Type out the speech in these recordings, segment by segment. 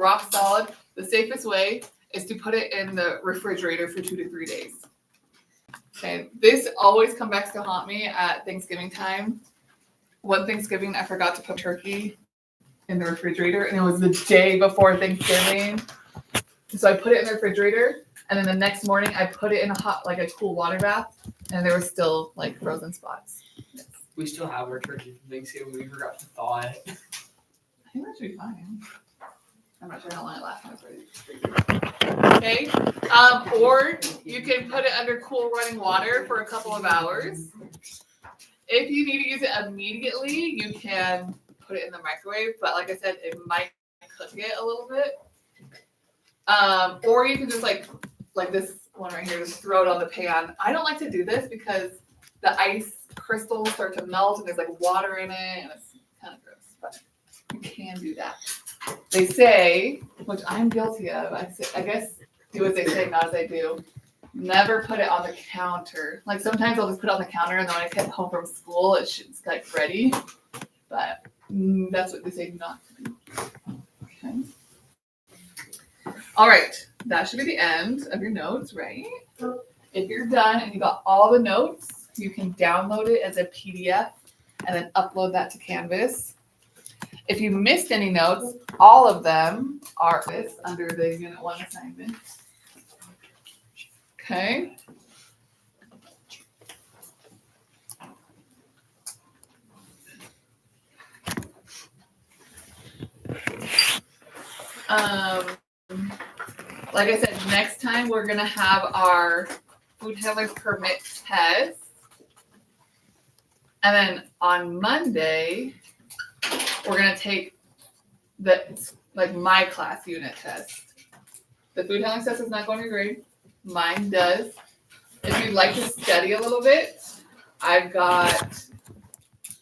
rock solid, the safest way is to put it in the refrigerator for 2 to 3 days. Okay, this always comes back to haunt me at Thanksgiving time. One Thanksgiving, I forgot to put turkey in the refrigerator, and it was the day before Thanksgiving. So I put it in the refrigerator, and then the next morning I put it in a cool water bath, and there was still like frozen spots. Yes. We still have our turkey from Thanksgiving. We forgot to thaw it. I think that should be fine. I'm not sure how long it lasts. Okay. Or you can put it under cool running water for a couple of hours. If you need to use it immediately, you can put it in the microwave. But like I said, it might cook it a little bit. Or you can just like this one right here, just throw it on the pan. I don't like to do this because the ice crystals start to melt and there's like water in it, and it's kind of gross. But you can do that. They say, which I'm guilty of, I guess do as they say, not as I do. Never put it on the counter. Like sometimes I'll just put it on the counter, and then when I get home from school, it's like ready. But that's what they say not to do. Okay. All right, that should be the end of your notes, right? If you're done and you got all the notes, you can download it as a PDF and then upload that to Canvas. If you missed any notes, all of them are under the Unit 1 assignment. Okay. Like I said, next time we're going to have our food handler's permit test. And then on Monday, we're going to take my class unit test. The food handler test is not going to grade. Mine does. If you'd like to study a little bit, I've got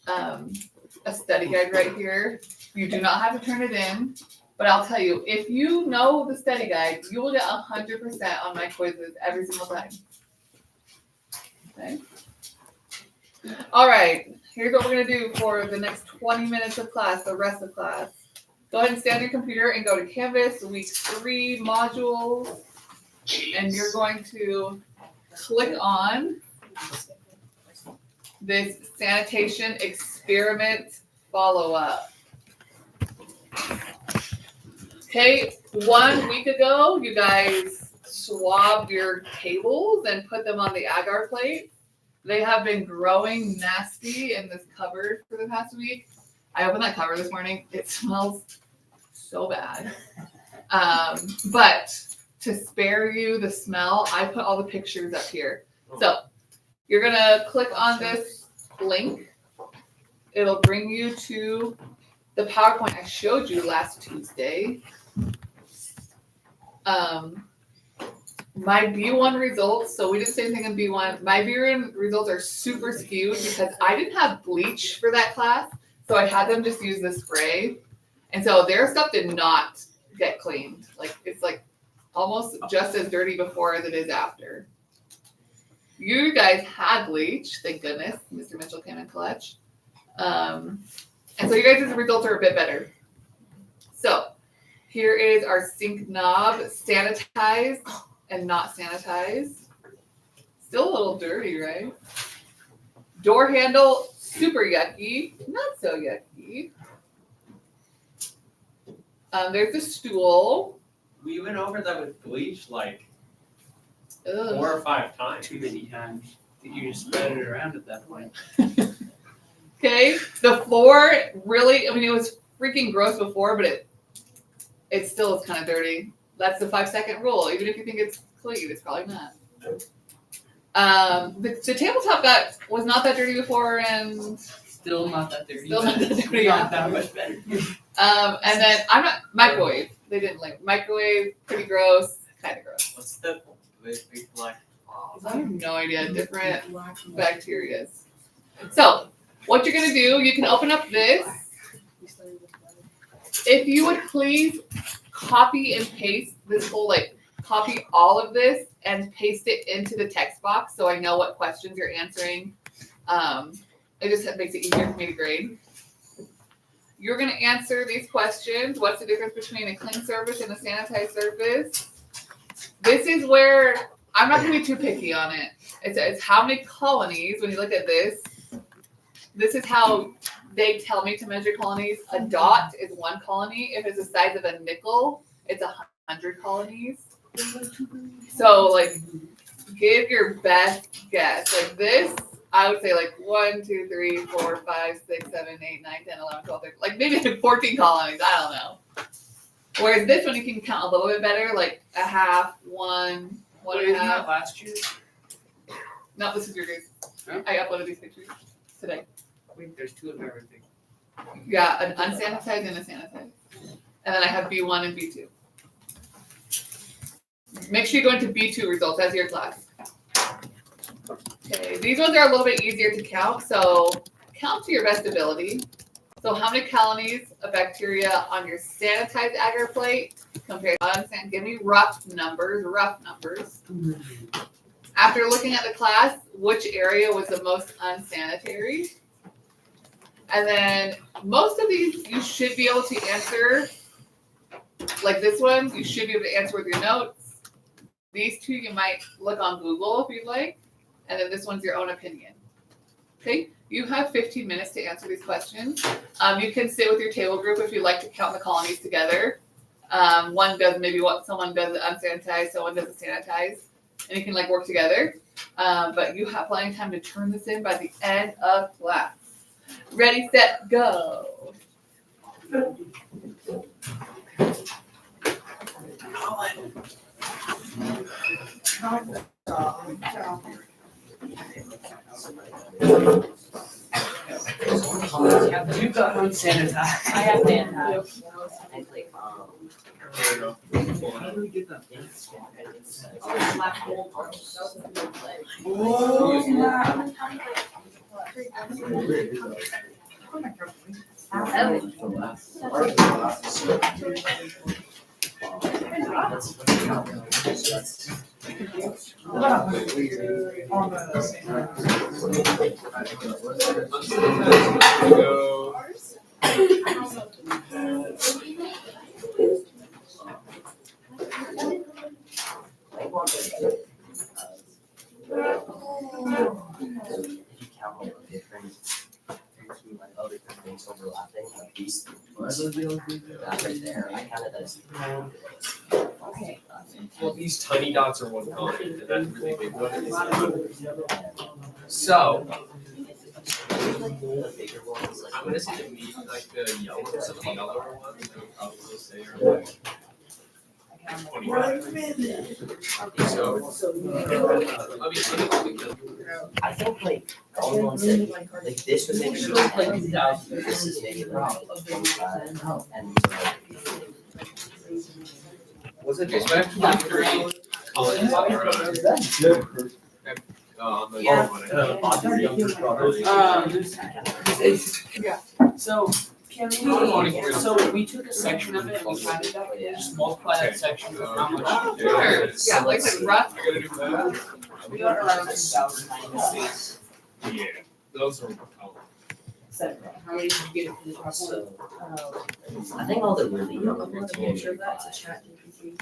a study guide right here. You do not have to turn it in, but I'll tell you, if you know the study guide, you will get 100% on my quizzes every single time. Okay. All right. Here's what we're going to do for the next 20 minutes of class, the rest of class. Go ahead and stay on your computer and go to Canvas, week 3 modules. And you're going to click on this sanitation experiment follow-up. Okay, 1 week ago, you guys swabbed your tables and put them on the agar plate. They have been growing nasty in this cupboard for the past week. I opened that cupboard this morning. It smells so bad. But to spare you the smell, I put all the pictures up here. So you're going to click on this link. It'll bring you to the PowerPoint I showed you last Tuesday. My B1 results, so we did the same thing in B1. My B1 results are super skewed because I didn't have bleach for that class, so I had them just use the spray. And so their stuff did not get cleaned. Like it's like almost just as dirty before as it is after. You guys had bleach, thank goodness. Mr. Mitchell came in clutch. And so you guys' results are a bit better. So here is our sink knob, sanitized and not sanitized. Still a little dirty, right? Door handle, super yucky, not so yucky. There's the stool. We went over that with bleach like Ugh. 4 or 5 times. Too many times. You just spread it around at that point. Okay, the floor really, I mean, it was freaking gross before, but it still is kind of dirty. That's the 5-second rule. Even if you think it's clean, it's probably not. The tabletop was not that dirty before, and Still not that dirty. Still not that dirty. Not that much better. And then I'm not microwave. They didn't like microwave. Pretty gross. Kind of gross. What's the big black? I have no idea. Different bacteria. So what you're gonna do? You can open up this. If you would please copy and paste this whole copy all of this and paste it into the text box so I know what questions you're answering. It just makes it easier for me to grade. you're gonna answer these questions. What's the difference between a clean surface and a sanitized surface? This is where I'm not gonna be too picky on it. It's how many colonies, when you look at this is how they tell me to measure colonies. A dot is 1 colony. If it's the size of a nickel, it's 100 colonies. So like, give your best guess. Like this, I would say like 1, 2, 3, 4, 5, 6, 7, 8, 9, 10, 11, 12, 13, like maybe like 14 colonies. I don't know. Whereas this one you can count a little bit better, like a half, 1, 1 Wait, and a isn't half. that last year? No, this is your guys. Huh? I uploaded these pictures today. Wait, there's 2 of everything. Yeah, an unsanitized and a sanitized. And then I have B1 and B2. Make sure you go into B2 results as your class. Okay, these ones are a little bit easier to count, so count to your best ability. So how many colonies of bacteria on your sanitized agar plate compared to unsanitized? Give me rough numbers. After looking at the class, which area was the most unsanitary? And then most of these you should be able to answer, like this one, you should be able to answer with your notes. These 2 you might look on Google if you'd like. And then this one's your own opinion. Okay, you have 15 minutes to answer these questions. You can sit with your table group if you'd like to count the colonies together. One does maybe what someone does it unsanitized, someone does it sanitized, and you can like work together. But you have plenty of time to turn this in by the end of class. Ready, set, go. You got unsanitized. I have sanitized. There you go. How do we get that? Overlapping, like these that right there, I counted as. Okay. Well, these tiny dots are 1 colony, and that really big one is 100. So, The bigger ones, like. I'm gonna say the meat, like the yellow, some of the yellower ones, I would probably say are like 25. So, I think like all the ones that like this was interesting. like 2,000. This is maybe like 25 and was it just back to 23 colonies on the Yeah. So, can we, so we took a section of it and we kind of just multiply that section with how much. Sure. Yeah, like rough. I gotta do that. We got around 2,096. Yeah, those are colonies. How many did you get for the top one? so. I think all the really young ones. That's a chat GPT.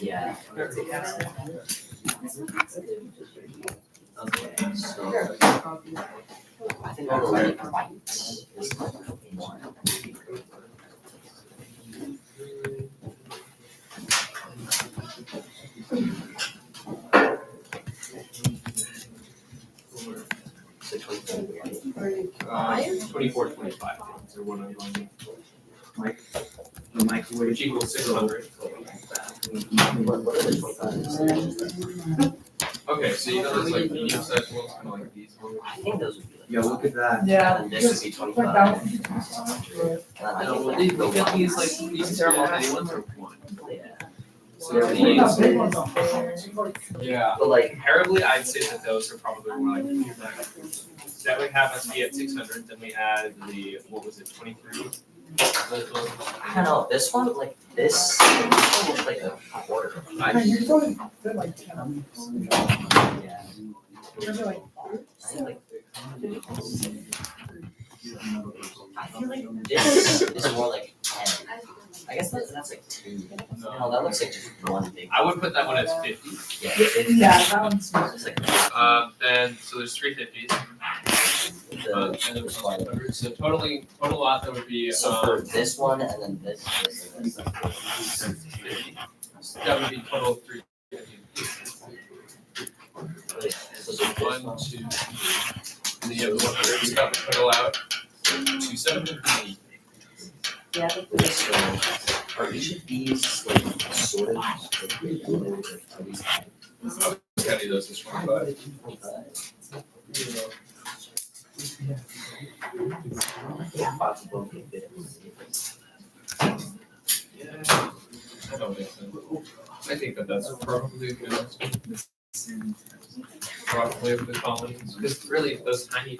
Yeah. Okay, so I think all the like white is like 1. So 24, 25. So one of them. The microwave. Which equals 600. what are the 25s? Okay, so you know those like medium sized ones, kind of like these ones? I think those would be like. Yeah, look at that. Yeah. And this would be 25. No, well, we got these like, these terrible tiny ones are one. Yeah. So We got these, big ones on there. yeah. But like, Comparably, I'd say that those are probably more like, that would have us be at 600, then we add the, what was it, 23? Those ones. I don't know, this one, like this one looks like a quarter. Hey, you're going to like 10. Yeah. You're like, I think like I feel like this is more like 10. I guess that's like 2. No, that looks like just one big. I would put that one as 50. Yeah, 50. Yeah, that one's. It's like And so there's 3 50s. the, And there's 100. So total lot that would be so for this one and then this and this. 50. That would be total 350. So So 1, 2, and then you have the 100 stuff to total out. 270. Yeah. So are each of these like sorted? Are these Gotta do those this one, but I don't think so. I think that that's probably a good answer. Probably of the colonies, because really those tiny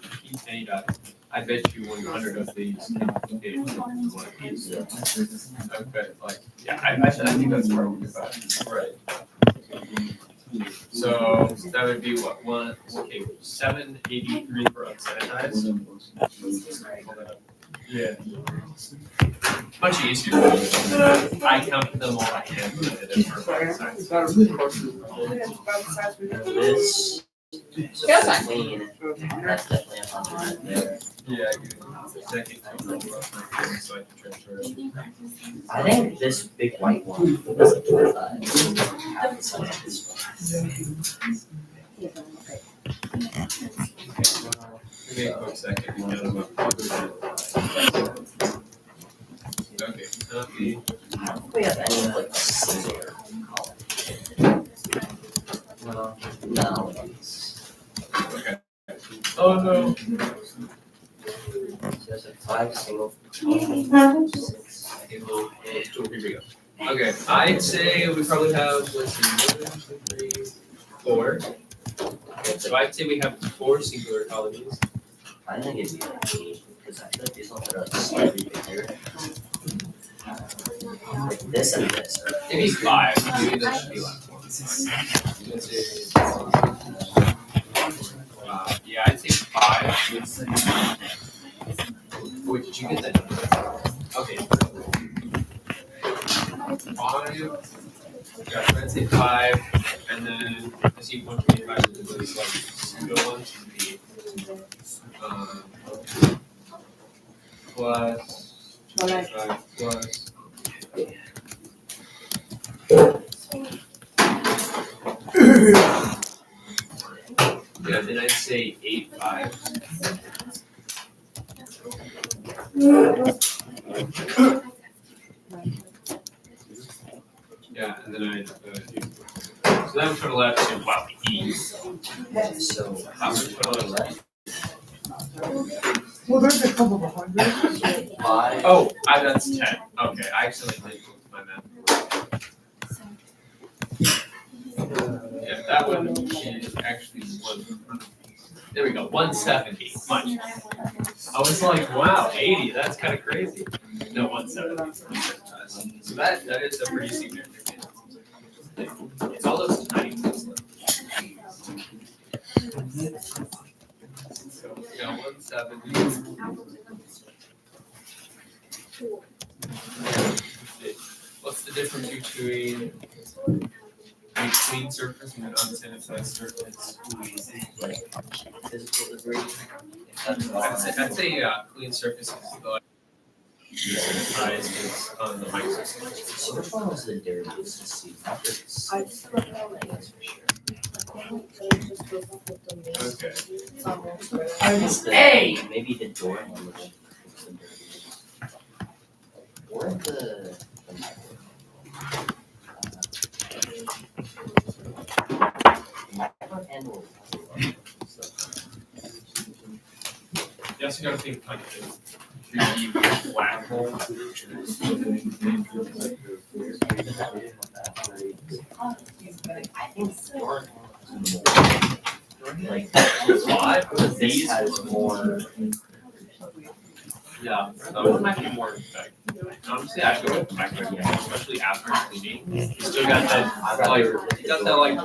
dots, I bet you 100 of these can fit into one of these. Okay, like, yeah, I think that's probably fine. Right. So that would be what, 783 for unsanitized. Yeah. Much easier. I counted them all by hand. This. So Yeah, fine. clean, that's definitely 100 there. Yeah, second. So I can transfer it. I think this big white one is like 25. Half the size of this one. Give me a quick second. Okay, copy. We have any like singular column. No. Okay. Oh no. So there's like 5 single. 6. Here we go. Okay, I'd say we probably have, let's see, 1, 2, 3, 4. Okay, so I'd say we have 4 singular colonies. I think it'd be like 8, because I feel like these ones are like slightly bigger. Like this and this. Maybe 5. Maybe that should be like 4. Yeah, I'd say 5. Wait, did you get that? Okay. 5. Yeah, I'd say 5, and then I see 125 of those like single ones would be plus 25 plus. Yeah, then I'd say 8, 5. Yeah, and then I'd so that would total out to wow, 8. So How much total left? Well, there's a couple of 100. 5. Oh, that's 10. Okay, I accidentally did my math. Yeah, that one is actually 1. There we go, 170. Much. I was like, wow, 80. That's kind of crazy. No, 170. So that is a pretty significant. It's all those tiny ones. So yeah, 170. What's the difference between a clean surface and an unsanitized surface? Like physical debris. I'd say clean surface is the sanitized is on the microscope. So which one was the dirtiest to see? Not the that's for sure. Okay. Hey! Maybe the door one was the dirtiest. Or the micro handle. You also gotta think like the 3D black hole. I think the door like But this these has more. yeah, those might be more effective. Honestly, I go with micro, especially after cleaning. You still got that like, you got that like.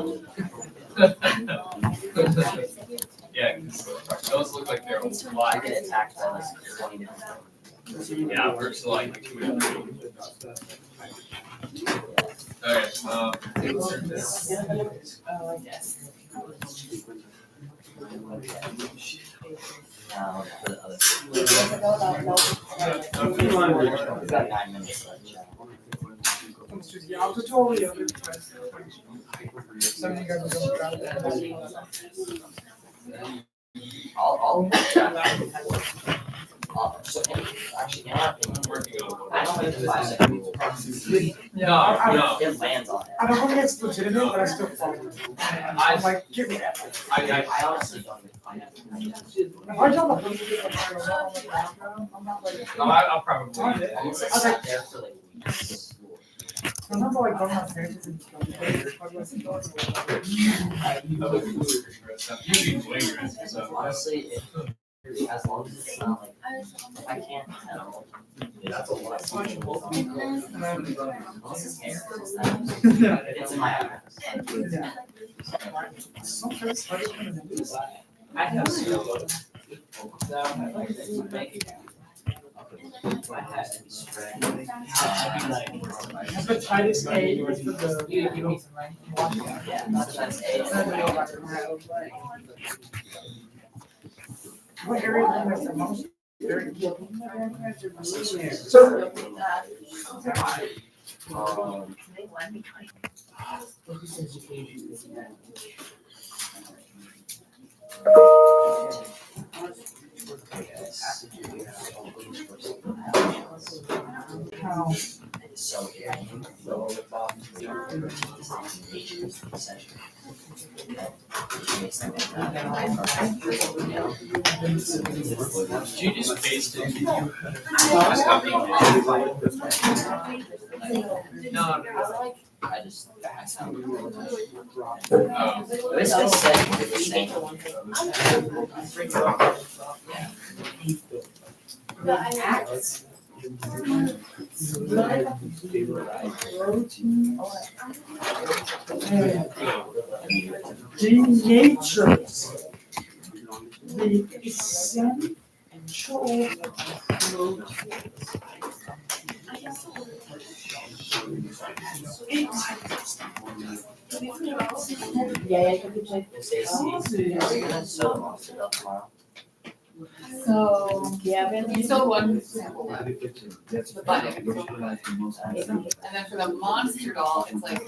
Yeah, Yeah, 'cause those look like they're a lot. I get attacked by like 20 different Yeah, versus like 2 and 3. Okay, insert this. for the other. Okay. We've got 9 minutes left, Chad. I'll so, actually, you know what? I'm working on I one. don't think it's 5 seconds. No, no, It lands on it. I don't think it's legitimate, but I still follow it. I'm like, give me that. I I honestly don't even find it. If I tell the person to like, I'm not like, no, I'll probably. Almost like sat there for like weeks. I remember like going upstairs and stuff. Usually flagrant, so. Honestly, as long as it's not like, I can't tell. That's a lot. Unless it's hair, it's in my eyes. I have solo. Hepatitis A is for the. Yeah, that's A. What area is the most? So. How? So, yeah. Did you just paste it? No. I just, that sound. Oh. It's just said, it's the same. Denatures the essential So, you sold one sample left, the button. And then for the monster doll, it's like,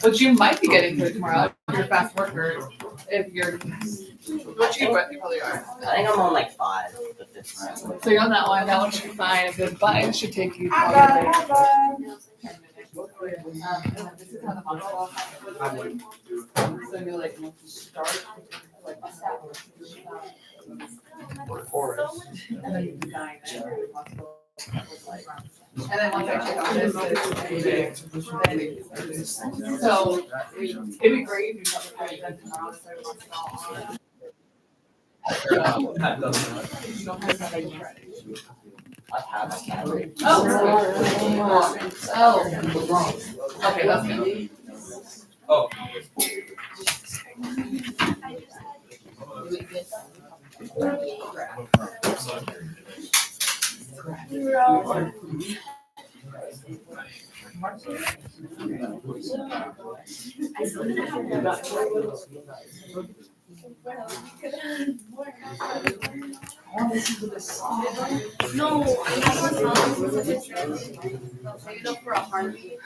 which you might be getting to tomorrow if you're a fast worker, if you're, which you probably are. I think I'm on like 5, but it's. So you're on that one should be fine, the button should take you probably like 10 minutes. And then this is how the monster doll works. So you like start, like, and then you design it. And then once I click on this, so it'd be great if you have a present tomorrow, so everyone's all on. You don't have that any credit. I've had my camera. Oh. Okay, that's good. Oh. No, I maybe go for a heartbeat.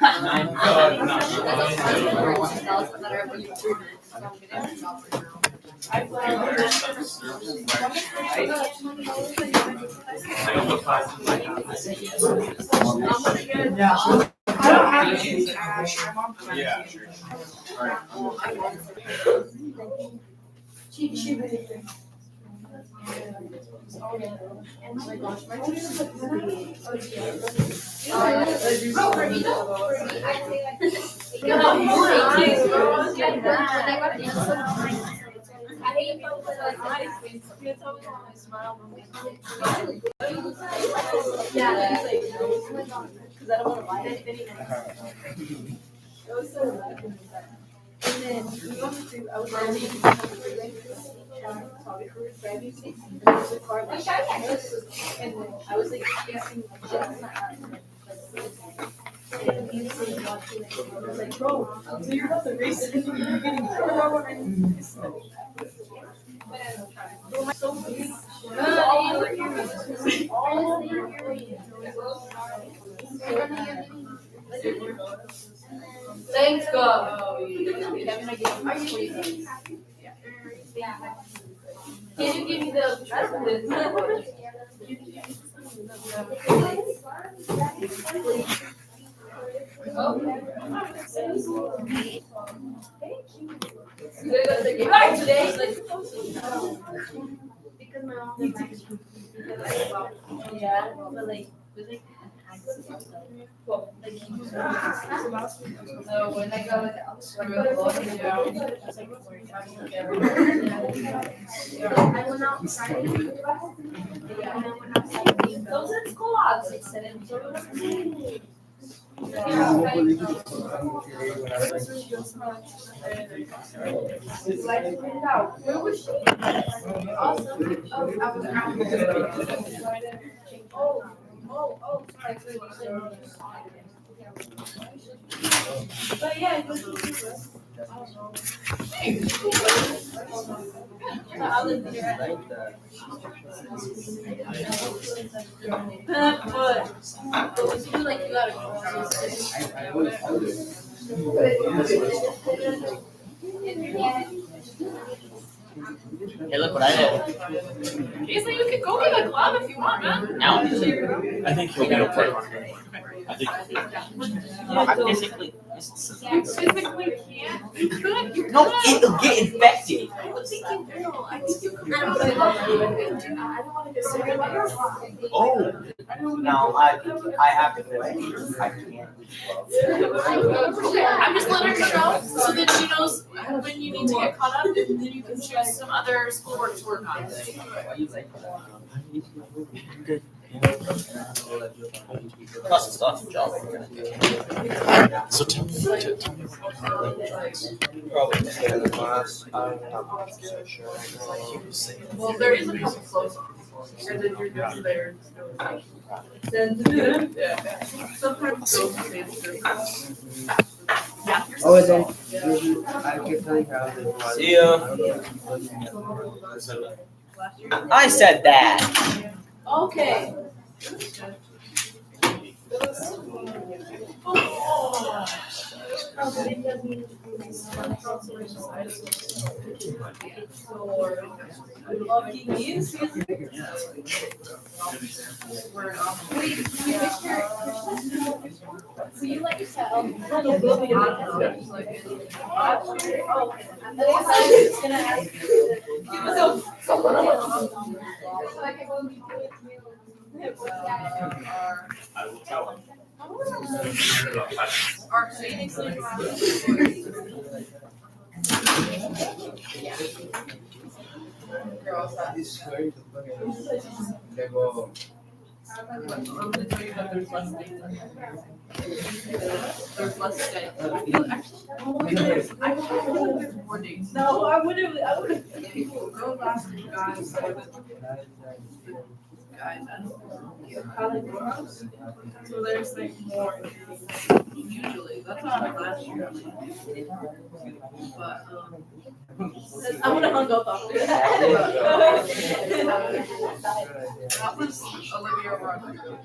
Yeah. I don't have to use Ash. I'm on Crash. Yeah, sure. And then we wanted to, I was already. And then I was like guessing and he was like watching it, and I was like, bro, so you're about to race it, and you're getting Thanks God. Can you give me the because my mom yeah, but like with like an accident, like he was so when I got like I went out Friday. And I went outside. Those are squads. Like said it. Where was she? Awesome. Oh, I was around. Sorry. But yeah, it was like you gotta Hey, look what I did. Jason, you can go get a glove if you want, man. Now, I think he'll be okay. I think. physically. Physically can't. You could. You No, it'll get infected. I was thinking, no, I think you could. I don't want to just. Oh. No, I have to play. I can't. I'm just letting her know so that she knows when you need to get caught up, and then you can choose some other schoolwork to work on. Plus, it's not a job. So tell me. Well, there is a couple close ones. And then you're just there. Sometimes those Oh, and then I kept telling her I was like, See ya. I said that. Okay. So you let yourself. I will tell him. There's less day. No, I would have. People go last to guys. Guys, so there's like more usually. That's not like last year. But I would have hung up after that. That was Olivia Rodrigo.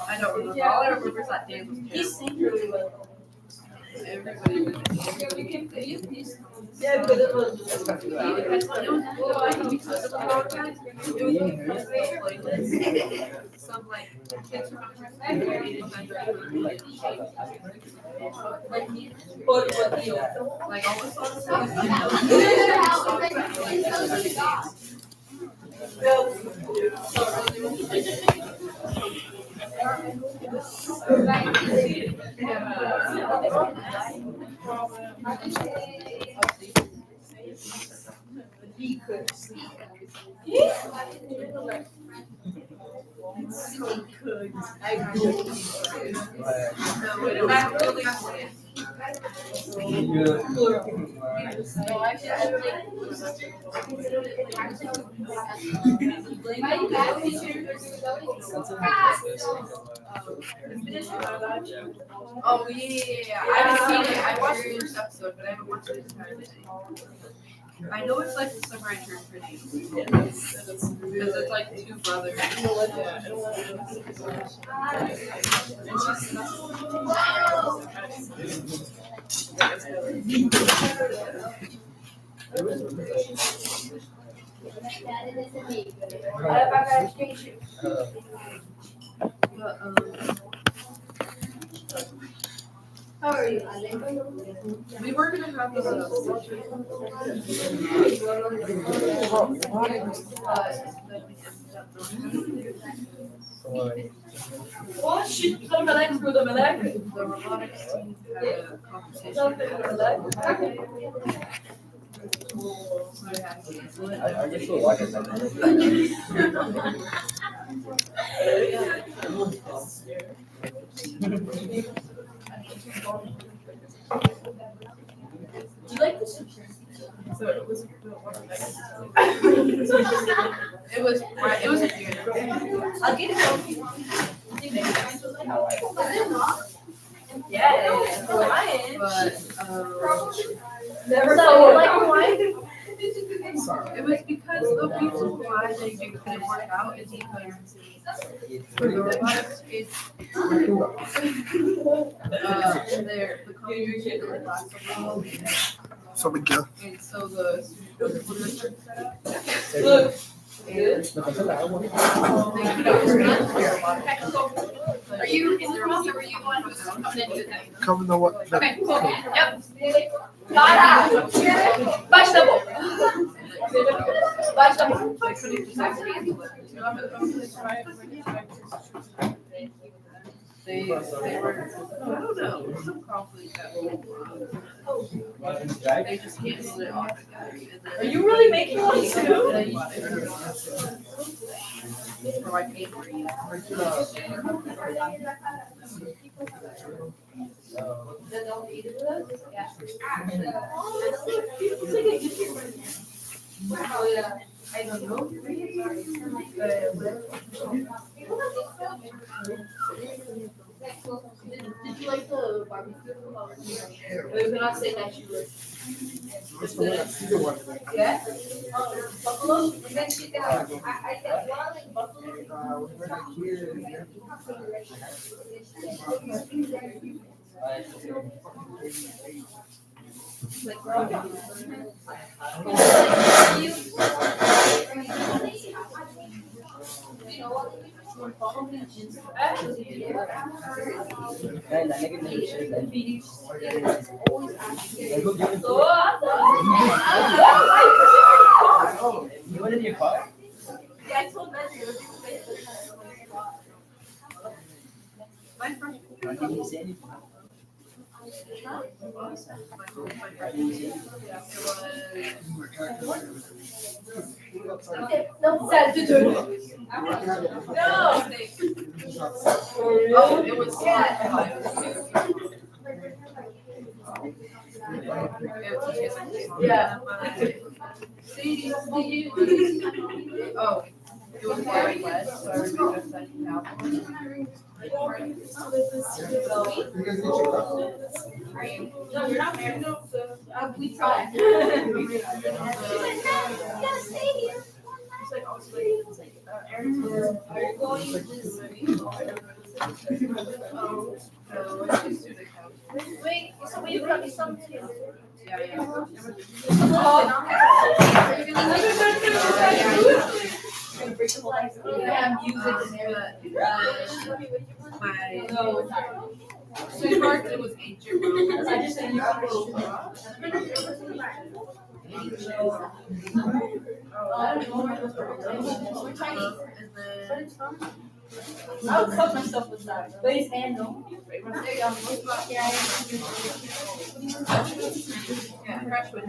I don't remember. All I remember is that day was he sang really well. Everybody was. Yeah, but it was. It was because of the podcast. It was some like kids from like all the songs. He could sleep. Oh yeah, I haven't seen it. I watched the first episode, but I haven't watched it entirely. I know it's like the summer I turned pretty. Because it's like two brothers. But, How are you? we were gonna have What? Shit, to melek, burada melek. the robotics team had a competition. So I had to cancel it. I guess we'll watch it. Do you like this? So it was. It was a year. I'll get it. Yeah, Hawaiian. But Never saw like Hawaiian. it was because the reason why they couldn't work out is because for the robotics it's the competition didn't last so long. So we go. And so the Look. Are you in the room or were you going coming into the thing? Come to what? Okay, cool. Yep. Başla bu. Başla bu. I couldn't just actually handle it. So I'm gonna try it. They were, I don't know, some conflict that they just canceled it altogether. Are you really making one too? For my paper, I don't know. Did you like the barbecue? We're gonna say that you were. Yeah? Buffalo, and then she got, I got one like buffalo. You went in your car? Yeah, I told Betty. My first. Why didn't you say anything? No, sad to do. No. Oh, it was Yeah. See, oh, it was very wet, so I remember setting out. No, you're not married. No, we tried. Are you going to this? Wait, so you brought me some too. Yeah, yeah. Yeah, music in there. My sweetheart, it was ancient Rome. I just said you got it. Oh, I don't know. We're tiny. And then I would cut myself with that. Please handle. Yeah, fresh with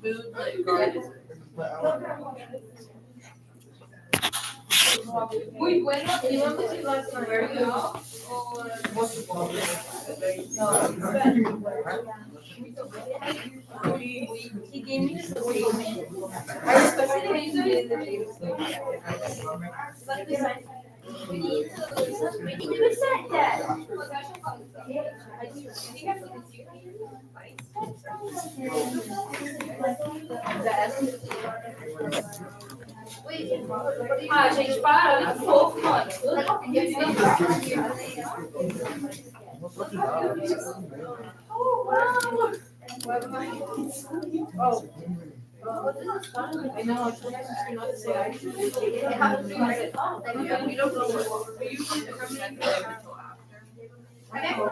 food like garden. Muy bueno, íbamos a ir last night. Where you go? He gave me this statement. I respected him in the we need to set that. Ah, gente, para, um pouco, mano. I know, it's nice to not say I should. Yeah, we don't know what, we usually recommend like until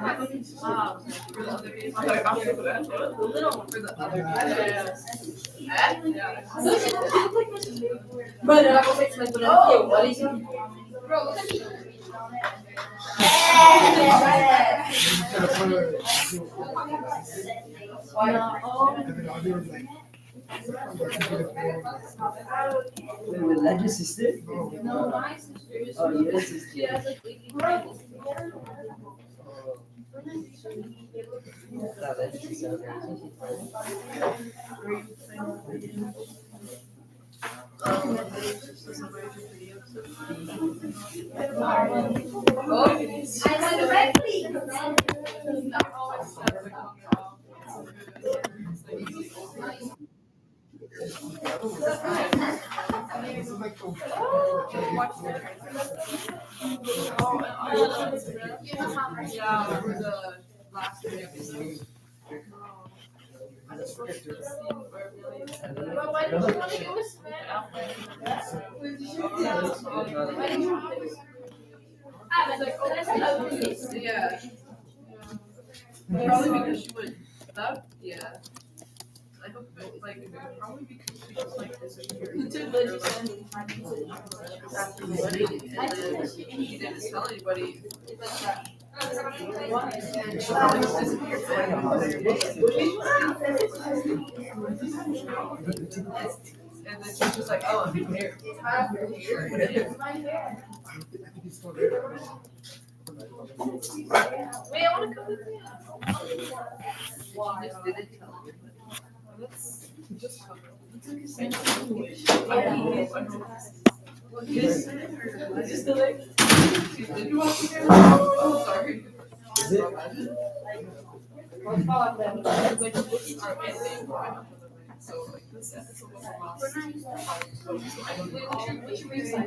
after. For the other days. The little one for the other days. But I was expecting what is it? Bro, look at me. With Legend sister? No, my sister is. Oh, your sister. She has like 80. No, Legend sister. Yeah, for the last three episodes. But why did you want to go with Savannah? Why did you want to go with I was like, oh, that's ugly. Yeah. Probably because she went up, yeah. I hope, like, probably because she just like disappeared. After the wedding, and then he didn't tell anybody. And she probably just disappeared for like another day. And then she's just like, oh, I'm here. Wait, I want to come with you. Why? Just didn't tell anybody. That's just Did you watch it? Oh, sorry. Is it? So like this episode was what's your reason?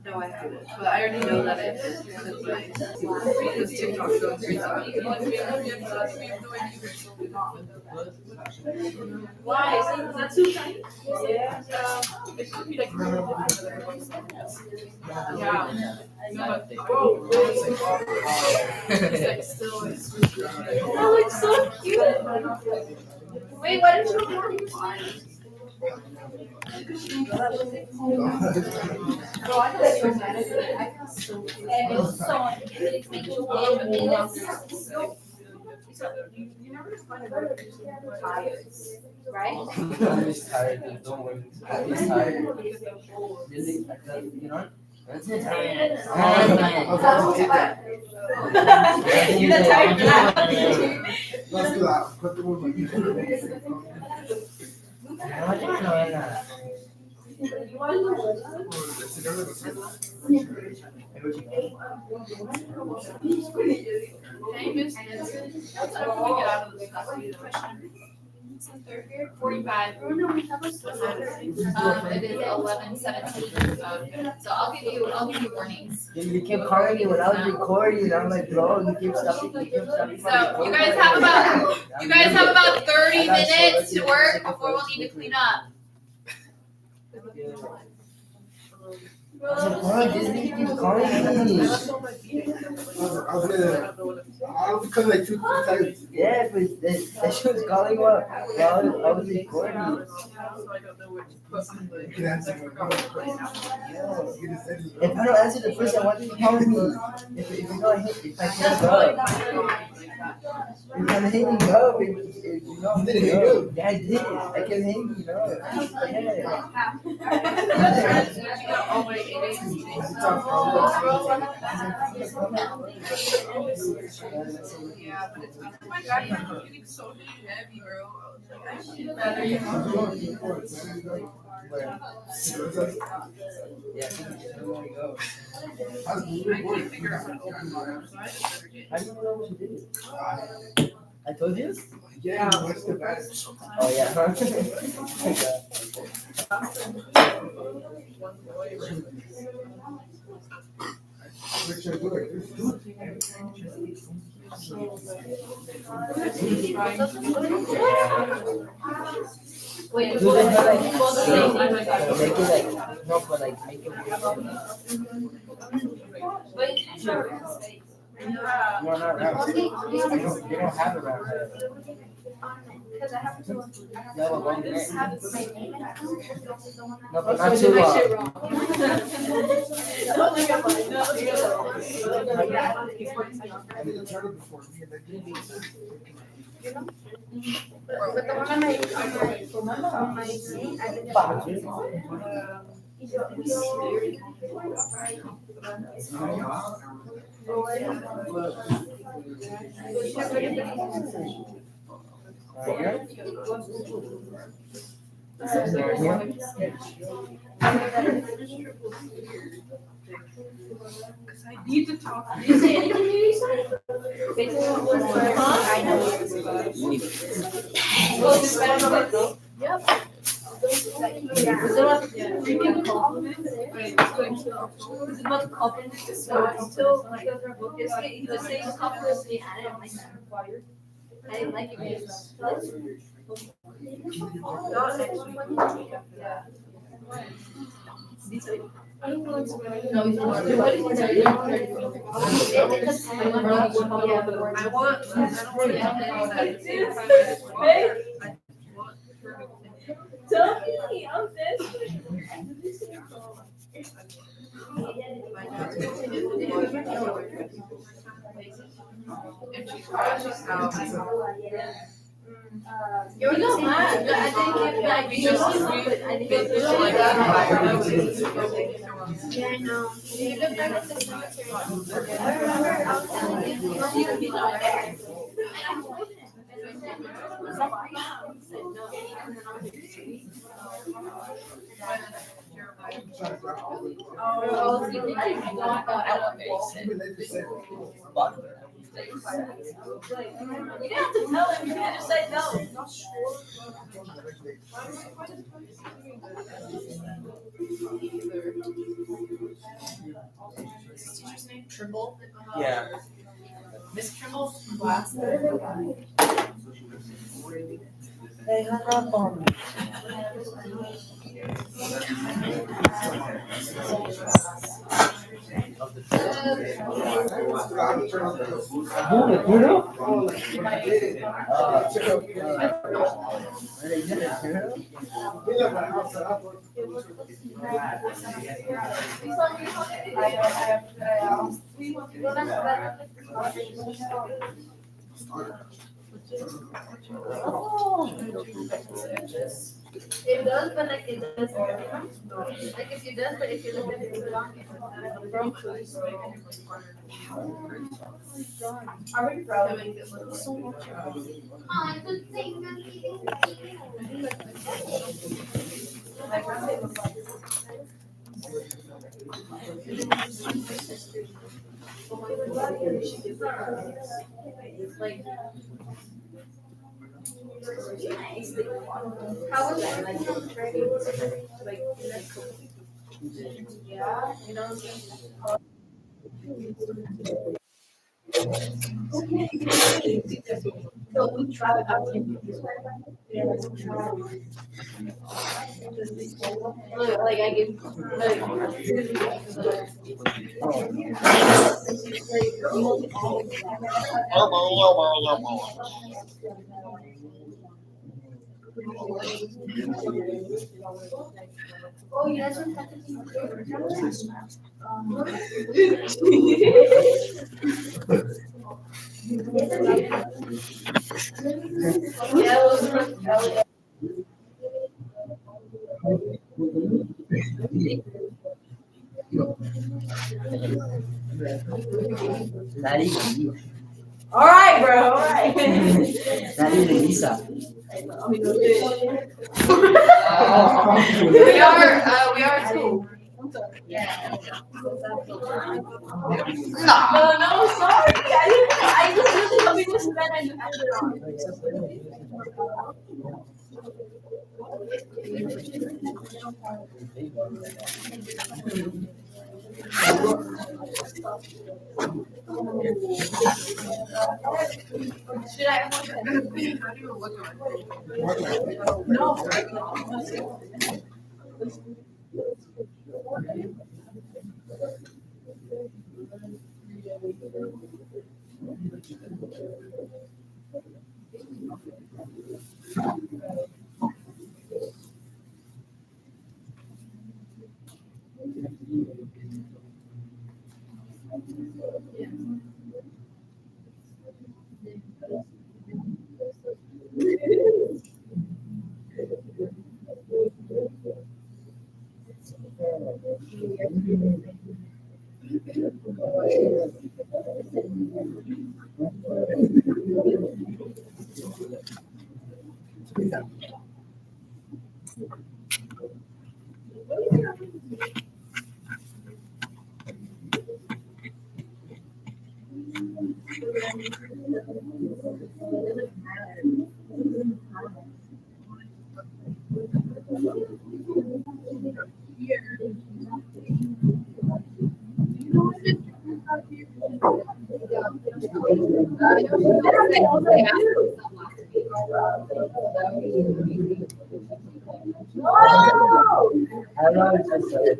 No, I haven't, but I already know that it is because TikTok goes crazy. Why? Is that too tiny? Yeah. It should be like. Yeah. Whoa. It's like still. That looks so cute. Wait, why didn't you record it? Bro, I got so mad at it. I got so mad. And it's so it's making you look at me. You never just find a tired, Right? I'm just tired, dude. Don't worry. I'm just tired. Really? You know? That's it. You're not tired for that. Let's do that. Put the Hey, Miss. What time can we get out of this class? 45. It is 11:17. So I'll give you warnings. You kept calling me when I was recording. I'm like, bro, you keep stopping. So you guys have about 30 minutes to work before we'll need to clean up. I was like, bro, Disney keeps calling me. I was because like 2 times. Yeah, but that shit was calling up. I was recording. So I don't know where to put my You can answer. You can say this. If I don't answer the first, I want you to call me. If you know if I can't go. If I'm hanging up, if you know I'm Did it hanging hang up. Yeah, I did. I kept hanging up. Yeah. all my 8 Yeah, but it's, oh my god, you're getting so heavy, bro. I should better. Yeah. I can't figure out how to open it, so I just better get. I don't know what you did. I told you? Yeah, what's the best? Oh, yeah. Which are good. Wait, Do they have like, both the same thing. make it like, no, but like, make it. Wait, sure. No, not round. You don't have a round. No, a long neck. No, but not too long. I didn't turn it before me. But the one on my seat, I did Because I need to talk. Did you say anything to you, son? I know. Yep. You can compliment it. Wait, it's going to. It's about compliments. So it's still like the same compliments me. I didn't like that. I didn't like it. Not next week. Yeah. I want, I don't want to have that at the same time. I just want perfect. Tell me, I'm this. And she's out. You're not mad. I didn't get back. You just I didn't get Like that. Yeah, I know. You live back at the cemetery. I remember I was telling you, you could be not there. Oh, you think I didn't want that elevation? Even they just say, You didn't have to tell him, you could just say no. Teacher's name Trimble. Yeah. Miss Trimble from class. They hung up on me. It does, but like it does. Like if it does, but if you look at it too long, it's I'm really proud of Make it look so much. I could say Like, how was that? Like, yeah, you know. So we try to have like I give like Oh, you guys are Not even. All right, bro, all right. Not even Lisa. We are too. No, sorry. I just really hope it was better and should I? I love it just like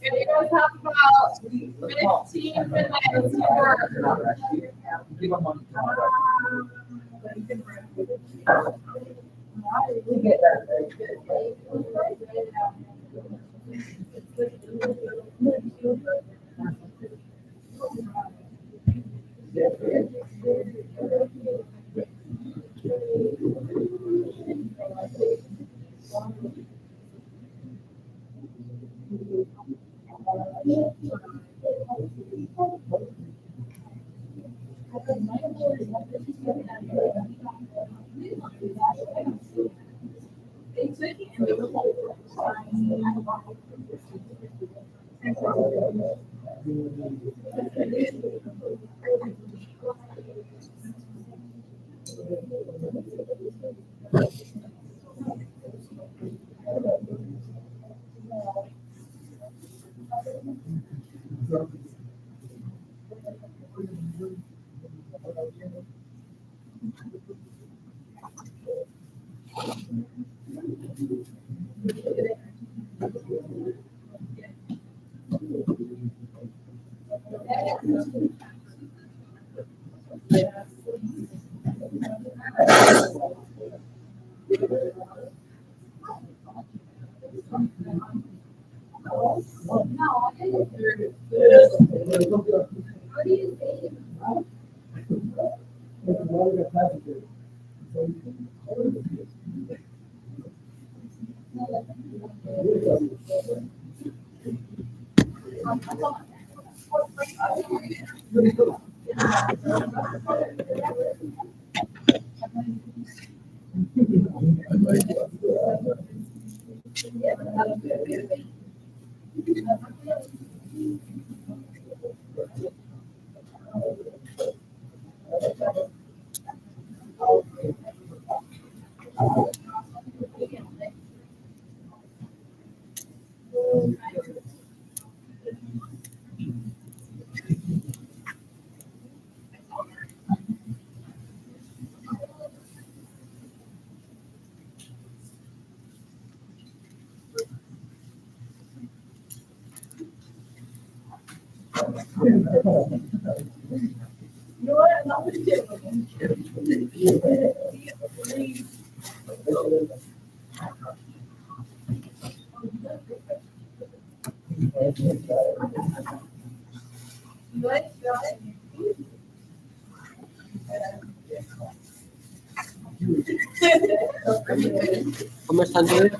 And you guys have about 15 minutes for How much time do you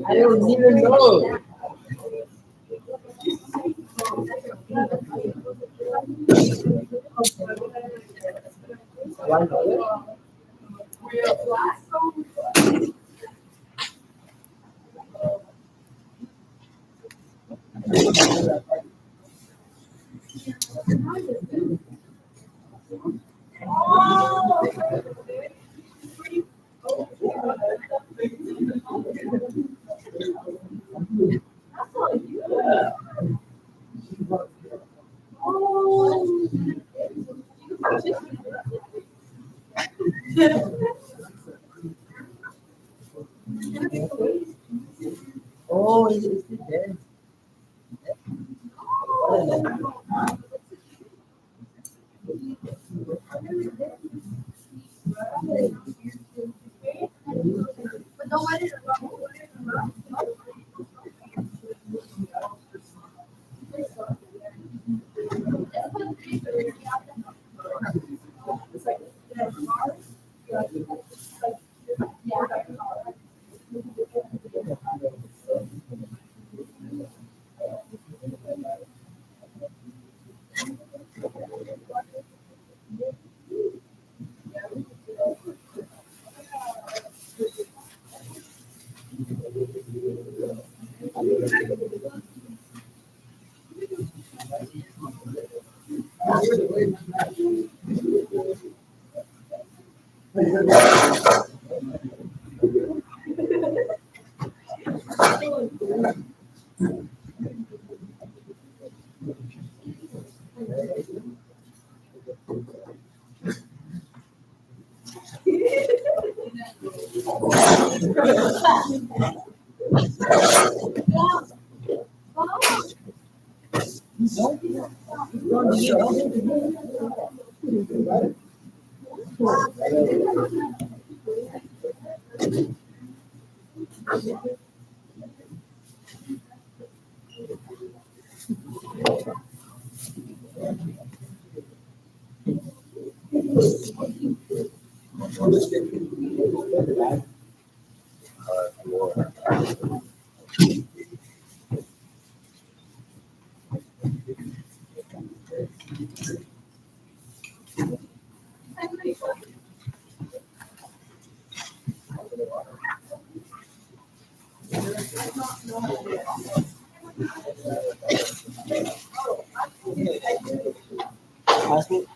I don't even know. Oh, it's there. Classmate?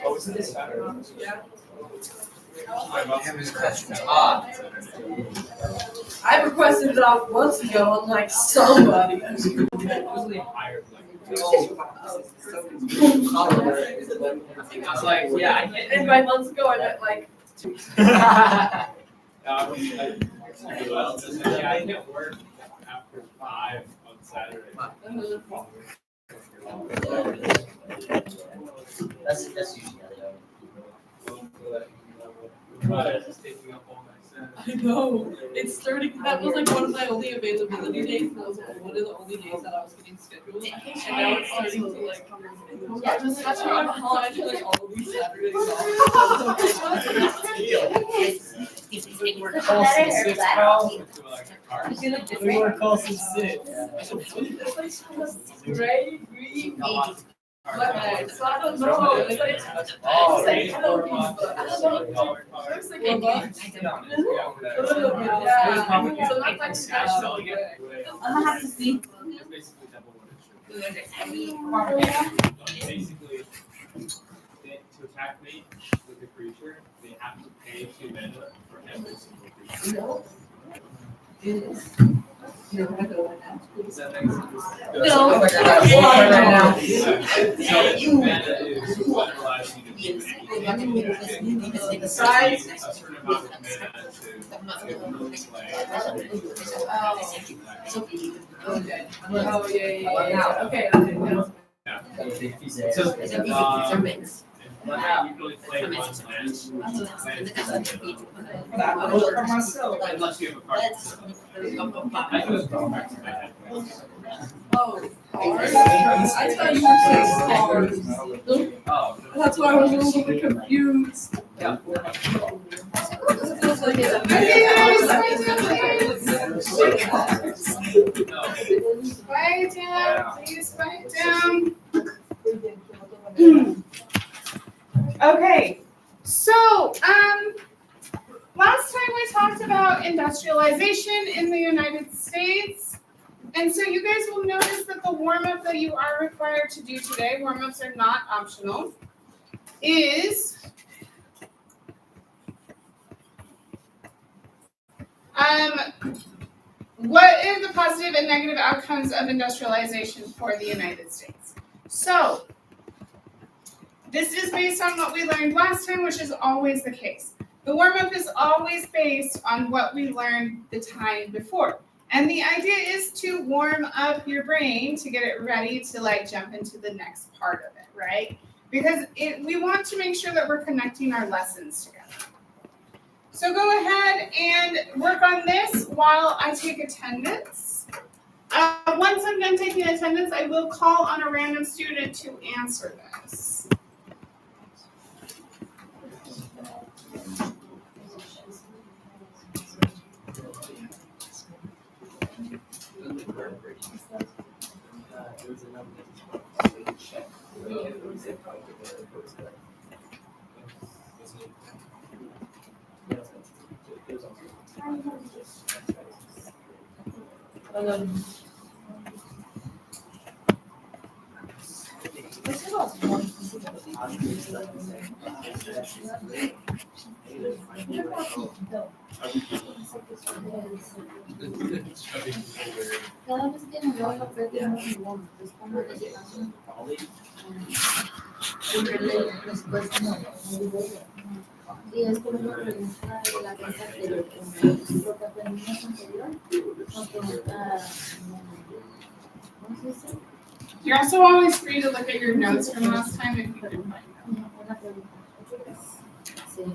Oh, isn't this Saturday? I requested it off months ago, unlike somebody. I was like, yeah, I can't. And by months ago, I meant like. I can't work after 5 on Saturday. That's usually It's taking up all my Saturday. I know. It's starting. That was like one of my only availability days. That was one of the only days that I was getting scheduled. And now it's starting to like. Yeah, just That's why I'm behind like all of these Saturdays off. You feel like We different? were close to 6. It's like gray, green, it's not a no. It's like Oh, it's like hello pizza. I don't know. It looks like a box. A little bit, yeah. So not like special. I'm gonna have to see. It's basically double what it should be. Basically, to attack me with the creature, they have to pay 2 mana for every single creature. Does that make sense? No. So mana is what allows you to do anything. Besides, A certain amount of mana to play. okay. Oh yeah. Okay. So, you really play one land. For myself. Unless you have a card. I do it back to my head. Oh, cards? I thought you were saying cards. Oh. That's why I was a little bit confused. Yeah. It feels like Quiet down, please quiet down. Okay, so, last time we talked about industrialization in the United States. And so you guys will notice that the warm-up that you are required to do today, warm-ups are not optional, is what are the positive and negative outcomes of industrialization for the United States? So, this is based on what we learned last time, which is always the case. The warm-up is always based on what we learned the time before. And the idea is to warm up your brain to get it ready to like jump into the next part of it, right? Because we want to make sure that we're connecting our lessons together. So go ahead and work on this while I take attendance. Once I'm done taking attendance, I will call on a random student to answer this. Y es como una pregunta de la clase anterior, lo que aprendimos anterior, nos pregunta, ¿cómo se dice? You're also always free to look at your notes from last time if you can find them. Una pregunta. Sí.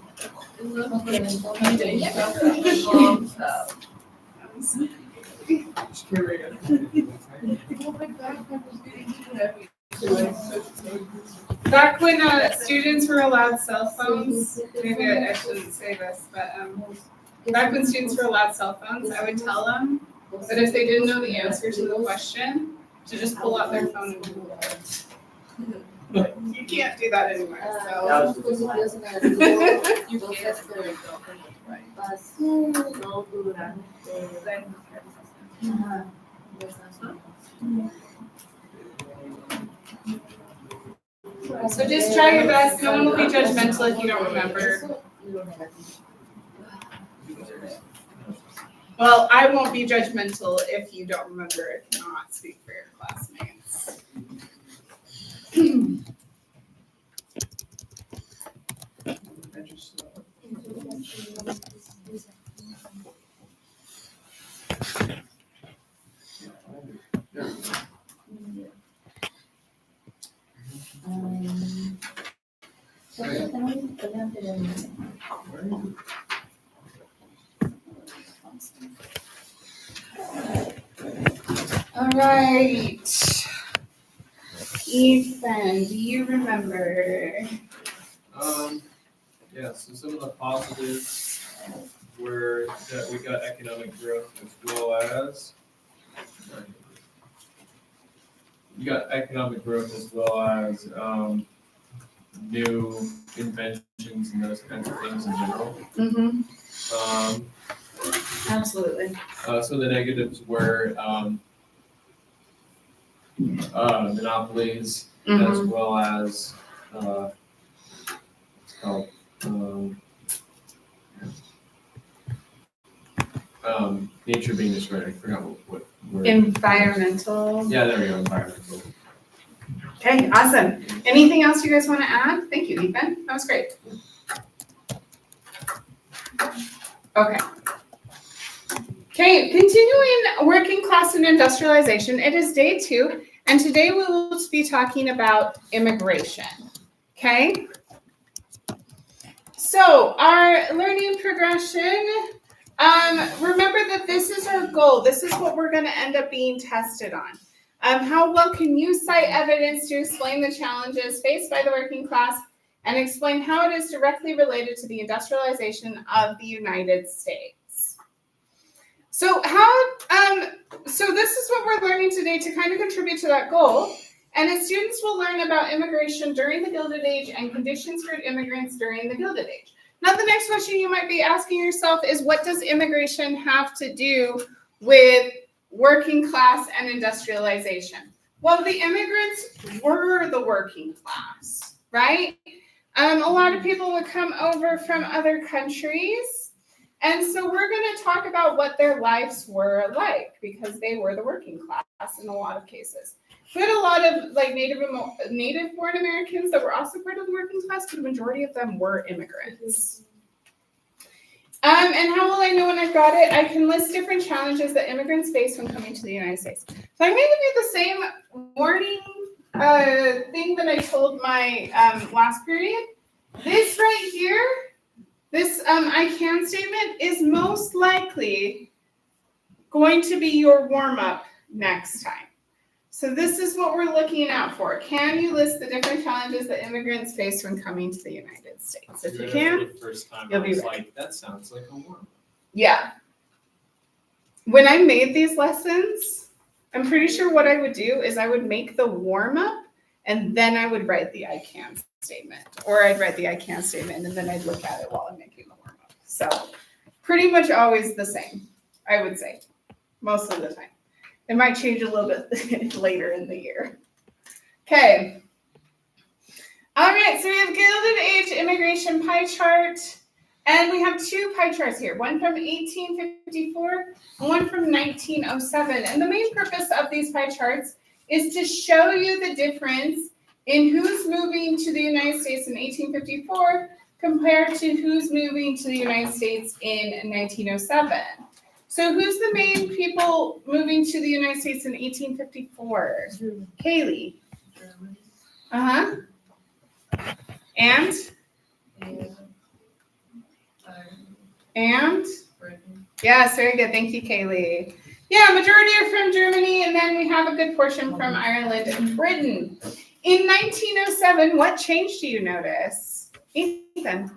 Back when students were allowed cell phones, maybe I shouldn't say this, but back when students were allowed cell phones, I would tell them that if they didn't know the answer to the question, to just pull out their phone and Google it. But you can't do that anymore, so. You can't. So just try your best. No one will be judgmental if you don't remember. Well, I won't be judgmental if you don't remember, if you cannot speak for your classmates. All right. Ethan, do you remember? Yeah, so some of the positives were that we got economic growth as well as new inventions and those kinds of things in general. Mm-hmm. Absolutely. Some of the negatives were monopolies as well as nature being destroyed. I forgot what word. Environmental. Yeah, there we go, environmental. Okay, awesome. Anything else you guys want to add? Thank you, Ethan. That was great. Okay. Okay, continuing working class and industrialization. It is day 2, and today we will be talking about immigration. Okay? So our learning progression, remember that this is our goal. This is what we're going to end up being tested on. How well can you cite evidence to explain the challenges faced by the working class and explain how it is directly related to the industrialization of the United States? So so this is what we're learning today to kind of contribute to that goal. And as students will learn about immigration during the Gilded Age and conditions for immigrants during the Gilded Age. Now, the next question you might be asking yourself is, what does immigration have to do with working class and industrialization? Well, the immigrants were the working class, right? A lot of people would come over from other countries. And so we're going to talk about what their lives were like, because they were the working class in a lot of cases. We had a lot of like native-born Americans that were also part of the working class, but the majority of them were immigrants. And how will I know when I've got it? I can list different challenges that immigrants face when coming to the United States. So I'm going to do the same warning thing that I told my last period. This right here, this I can statement is most likely going to be your warm-up next time. So this is what we're looking out for. Can you list the different challenges that immigrants face when coming to the United States? If you can, the first time you'll I be was ready. like, that sounds like a warm. Yeah. When I made these lessons, I'm pretty sure what I would do is I would make the warm-up and then I would write the I can statement. Or I'd write the I can statement and then I'd look at it while I'm making the warm-up. So pretty much always the same, I would say, most of the time. It might change a little bit later in the year. Okay. All right, so we have Gilded Age immigration pie chart. And we have 2 pie charts here, one from 1854 and one from 1907. And the main purpose of these pie charts is to show you the difference in who's moving to the United States in 1854 compared to who's moving to the United States in 1907. So who's the main people moving to the United States in 1854? Kaylee. Uh-huh. And? And? Yes, very good. Thank you, Kaylee. Yeah, majority are from Germany, and then we have a good portion from Ireland and Britain. In 1907, what change do you notice? Ethan?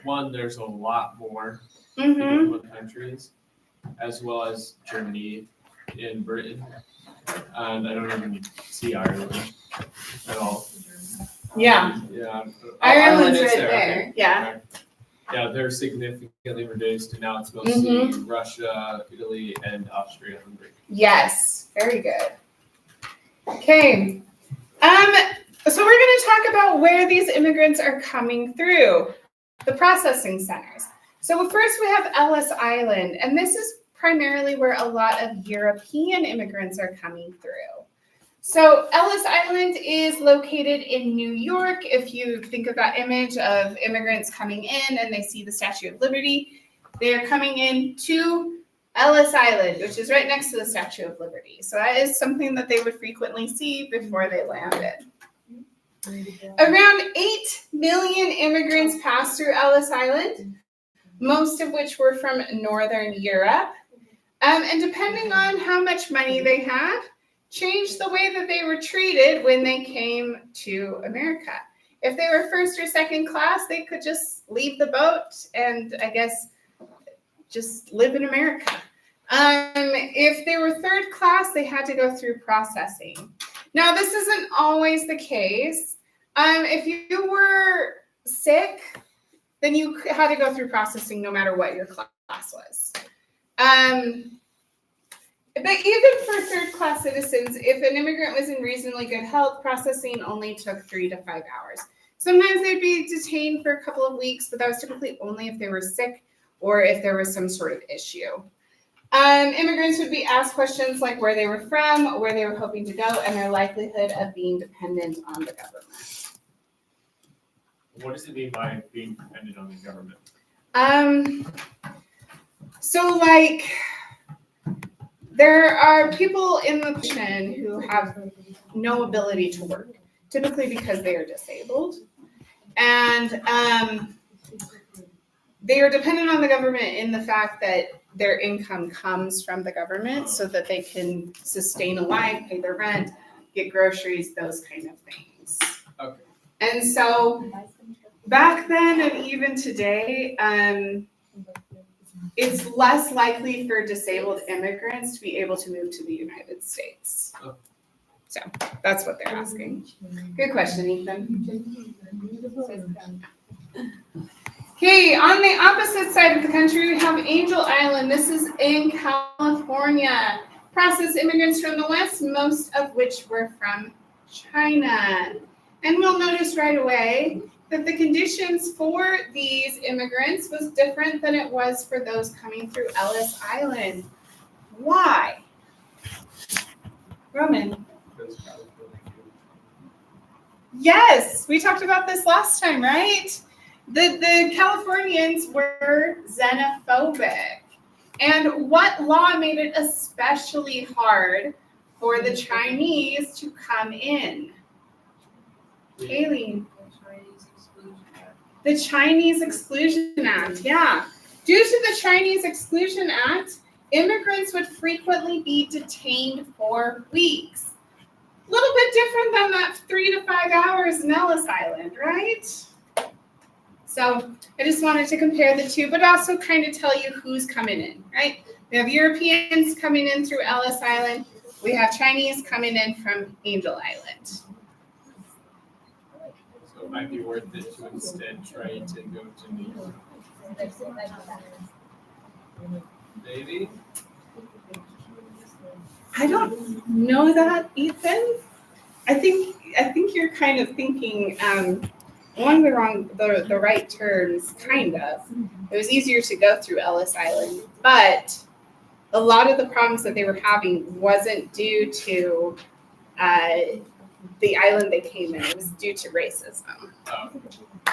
One, there's a lot more Mm-hmm. people in countries, as well as Germany and Britain. And I don't even see Ireland at all. Yeah. Yeah. Ireland's is right there, there. okay. Yeah. Okay. Yeah, they're significantly reduced, and now it's mostly Russia, Italy, and Austria-Hungary. Yes. Very good. Okay. So we're going to talk about where these immigrants are coming through, the processing centers. So first we have Ellis Island, and this is primarily where a lot of European immigrants are coming through. So Ellis Island is located in New York. If you think of that image of immigrants coming in and they see the Statue of Liberty, they're coming in to Ellis Island, which is right next to the Statue of Liberty. So that is something that they would frequently see before they landed. Around 8 million immigrants passed through Ellis Island, most of which were from Northern Europe. And depending on how much money they had, changed the way that they were treated when they came to America. If they were first or second class, they could just leave the boat and I guess just live in America. If they were third class, they had to go through processing. Now, this isn't always the case. If you were sick, then you had to go through processing no matter what your class was. But even for third-class citizens, if an immigrant was in reasonably good health, processing only took 3 to 5 hours. Sometimes they'd be detained for a couple of weeks, but that was typically only if they were sick or if there was some sort of issue. Immigrants would be asked questions like where they were from, where they were hoping to go, and their likelihood of being dependent on the government. What does it mean by being dependent on the government? So like, there are people in the nation who have no ability to work, typically because they are disabled. And they are dependent on the government in the fact that their income comes from the government so that they can sustain a life, pay their rent, get groceries, those kind of things. Okay. And so back then and even today, it's less likely for disabled immigrants to be able to move to the United States. So that's what they're asking. Good question, Ethan. Okay, on the opposite side of the country, we have Angel Island. This is in California. Processed immigrants from the West, most of which were from China. And we'll notice right away that the conditions for these immigrants was different than it was for those coming through Ellis Island. Why? Roman. Yes, we talked about this last time, right? The Californians were xenophobic. And what law made it especially hard for the Chinese to come in? Aileen. The Chinese Exclusion Act, yeah. Due to the Chinese Exclusion Act, immigrants would frequently be detained for weeks. A little bit different than that 3 to 5 hours in Ellis Island, right? So I just wanted to compare the two, but also kind of tell you who's coming in, right? We have Europeans coming in through Ellis Island. We have Chinese coming in from Angel Island. So it might be worth it to instead try to go to New York. Maybe? I don't know that, Ethan. I think you're kind of thinking along the right terms, kind of. It was easier to go through Ellis Island, but a lot of the problems that they were having wasn't due to the island they came in. It was due to racism.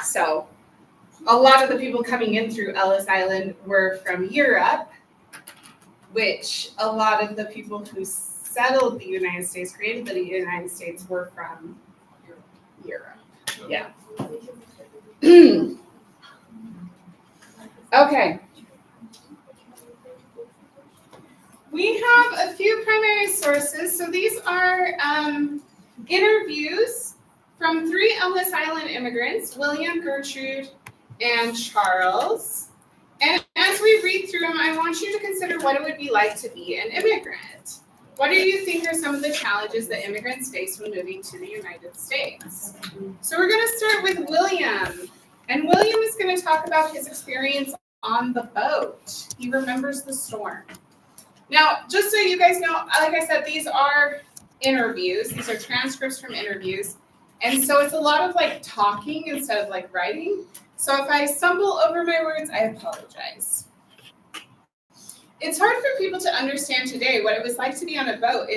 So a lot of the people coming in through Ellis Island were from Europe, which a lot of the people who settled the United States, created the United States, were from Europe. Yeah. Okay. We have a few primary sources. So these are interviews from 3 Ellis Island immigrants, William, Gertrude, and Charles. And as we read through them, I want you to consider what it would be like to be an immigrant. What do you think are some of the challenges that immigrants face when moving to the United States? So we're going to start with William. And William is going to talk about his experience on the boat. He remembers the storm. Now, just so you guys know, like I said, these are interviews. These are transcripts from interviews. And so it's a lot of like talking instead of like writing. So if I stumble over my words, I apologize. It's hard for people to understand today what it was like to be on a boat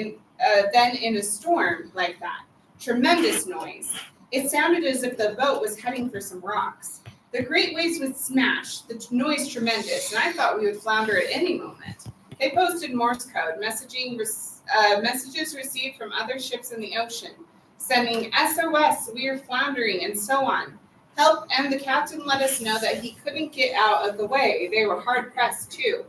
then in a storm like that. Tremendous noise. It sounded as if the boat was heading for some rocks. The great waves would smash, the noise tremendous, and I thought we would flounder at any moment. They posted Morse code, messages received from other ships in the ocean, sending SOS, we are floundering, and so on. Help, and the captain let us know that he couldn't get out of the way. They were hard pressed too.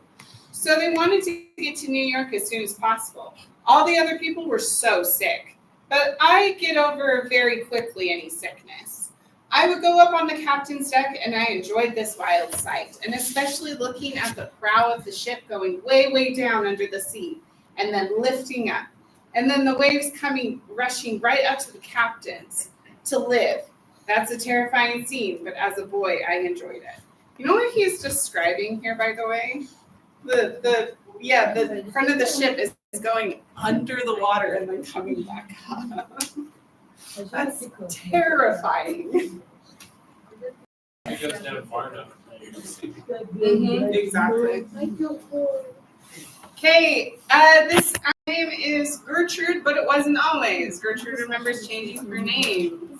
So they wanted to get to New York as soon as possible. All the other people were so sick, but I get over very quickly any sickness. I would go up on the captain's deck and I enjoyed this wild sight, and especially looking at the prow of the ship going way, way down under the sea and then lifting up. And then the waves coming, rushing right up to the captains to live. That's a terrifying scene, but as a boy, I enjoyed it. You know what he's describing here, by the way? The front of the ship is going under the water and then coming back up. That's terrifying. You go down far enough. Exactly. Okay, this name is Gertrude, but it wasn't always. Gertrude remembers changing her name.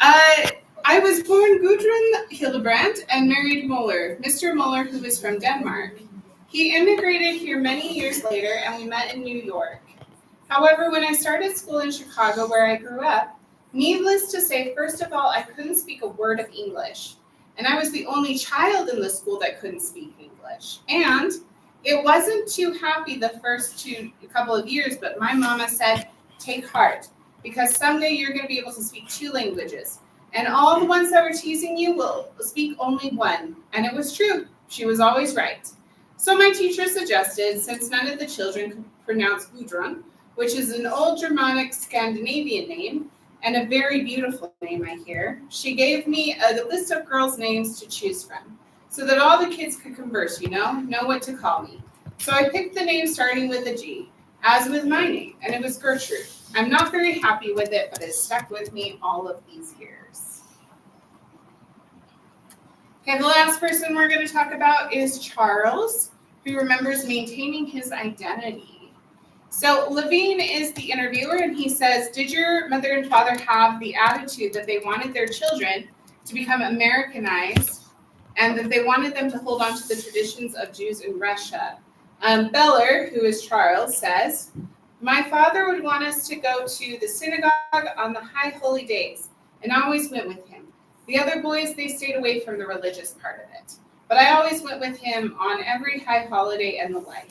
I was born Gudrun Hildebrandt and married Muller, Mr. Muller, who was from Denmark. He immigrated here many years later, and we met in New York. However, when I started school in Chicago, where I grew up, needless to say, first of all, I couldn't speak a word of English. And I was the only child in the school that couldn't speak English. And it wasn't too happy the first couple of years, but my mama said, take heart, because someday you're going to be able to speak 2 languages. And all the ones that were teasing you will speak only one. And it was true. She was always right. So my teacher suggested, since none of the children could pronounce Gudrun, which is an old Germanic Scandinavian name, and a very beautiful name, I hear, she gave me a list of girls' names to choose from, so that all the kids could converse, know what to call me. So I picked the name starting with a G, as with my name, and it was Gertrude. I'm not very happy with it, but it stuck with me all of these years. Okay, the last person we're going to talk about is Charles, who remembers maintaining his identity. So Levine is the interviewer, and he says, did your mother and father have the attitude that they wanted their children to become Americanized and that they wanted them to hold on to the traditions of Jews in Russia? Beller, who is Charles, says, my father would want us to go to the synagogue on the high holy days, and I always went with him. The other boys, they stayed away from the religious part of it. But I always went with him on every high holiday and the like.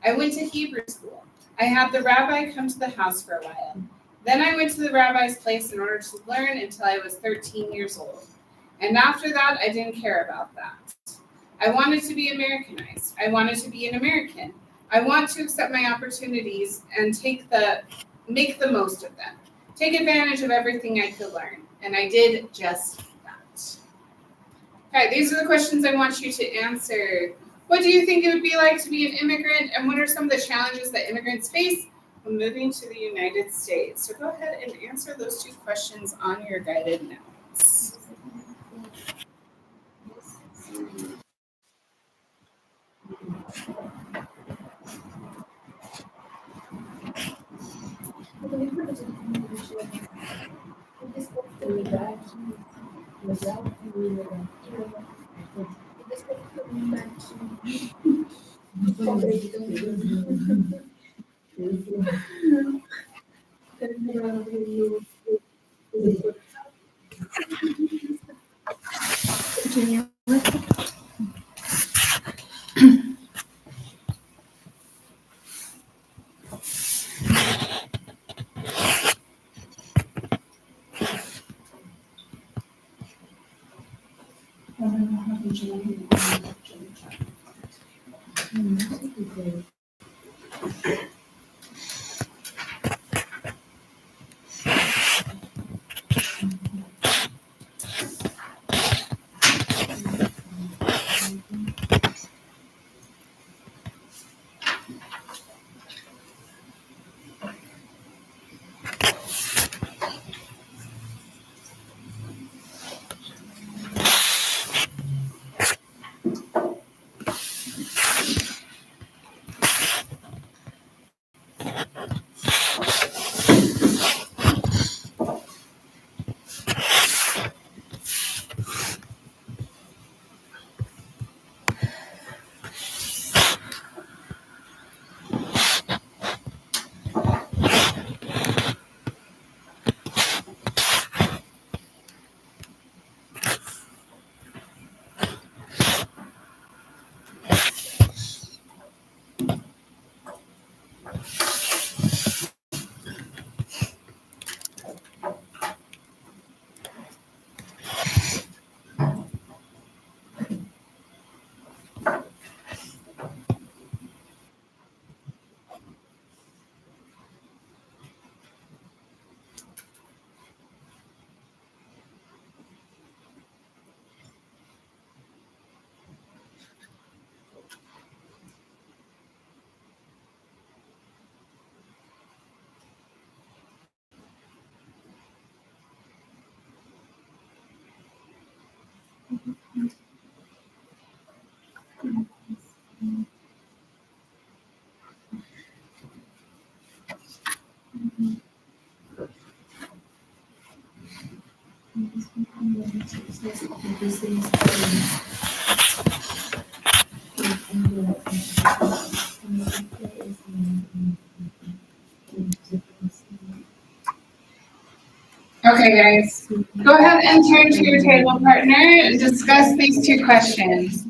I went to Hebrew school. I had the rabbi come to the house for a while. Then I went to the rabbi's place in order to learn until I was 13 years old. And after that, I didn't care about that. I wanted to be Americanized. I wanted to be an American. I want to accept my opportunities and make the most of them. Take advantage of everything I could learn. And I did just that. Okay, these are the questions I want you to answer. What do you think it would be like to be an immigrant, and what are some of the challenges that immigrants face when moving to the United States? So go ahead and answer those 2 questions on your guided notes. Okay, guys, go ahead and turn to your table partner and discuss these two questions.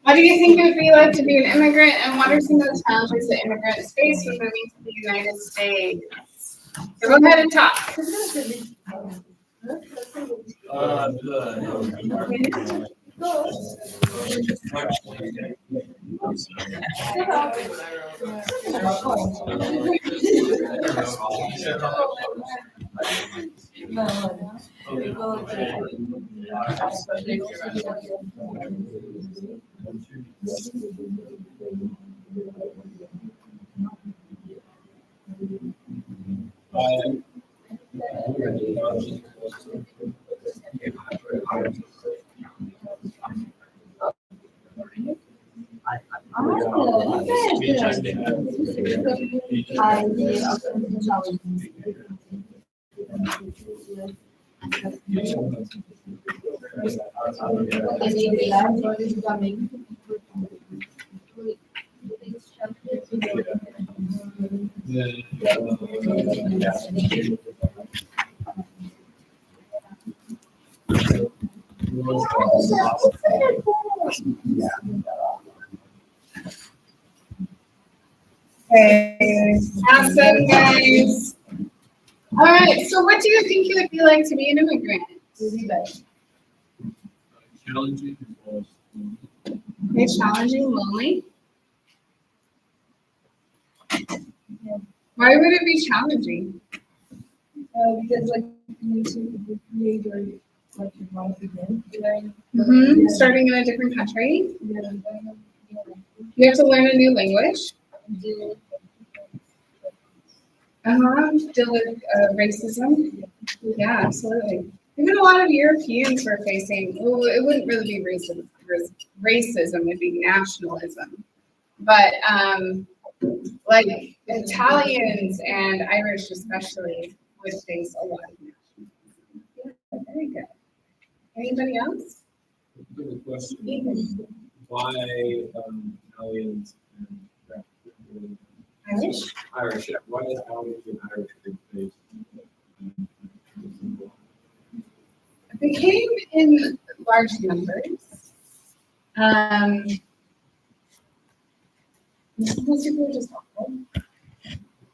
What do you think it would be like to be an immigrant, and what are some of the challenges that immigrants face when moving to the United States? So go ahead and talk. Okay, awesome, guys. All right, so what do you think it would be like to be an immigrant? Challenging. Okay, challenging, lonely. Why would it be challenging? Because like you need to create your like your life again. Starting in a different country. You have to learn a new language. Deal with racism. Yeah, absolutely. Even a lot of Europeans were facing, well, it wouldn't really be racism, it'd be nationalism. But like Italians and Irish especially would face a lot of national. Yeah, very good. Anybody else? Good question. Ethan. Why Italians and Irish? Irish? Why is Italians and Irish big face? They came in large numbers. Most people are just awful.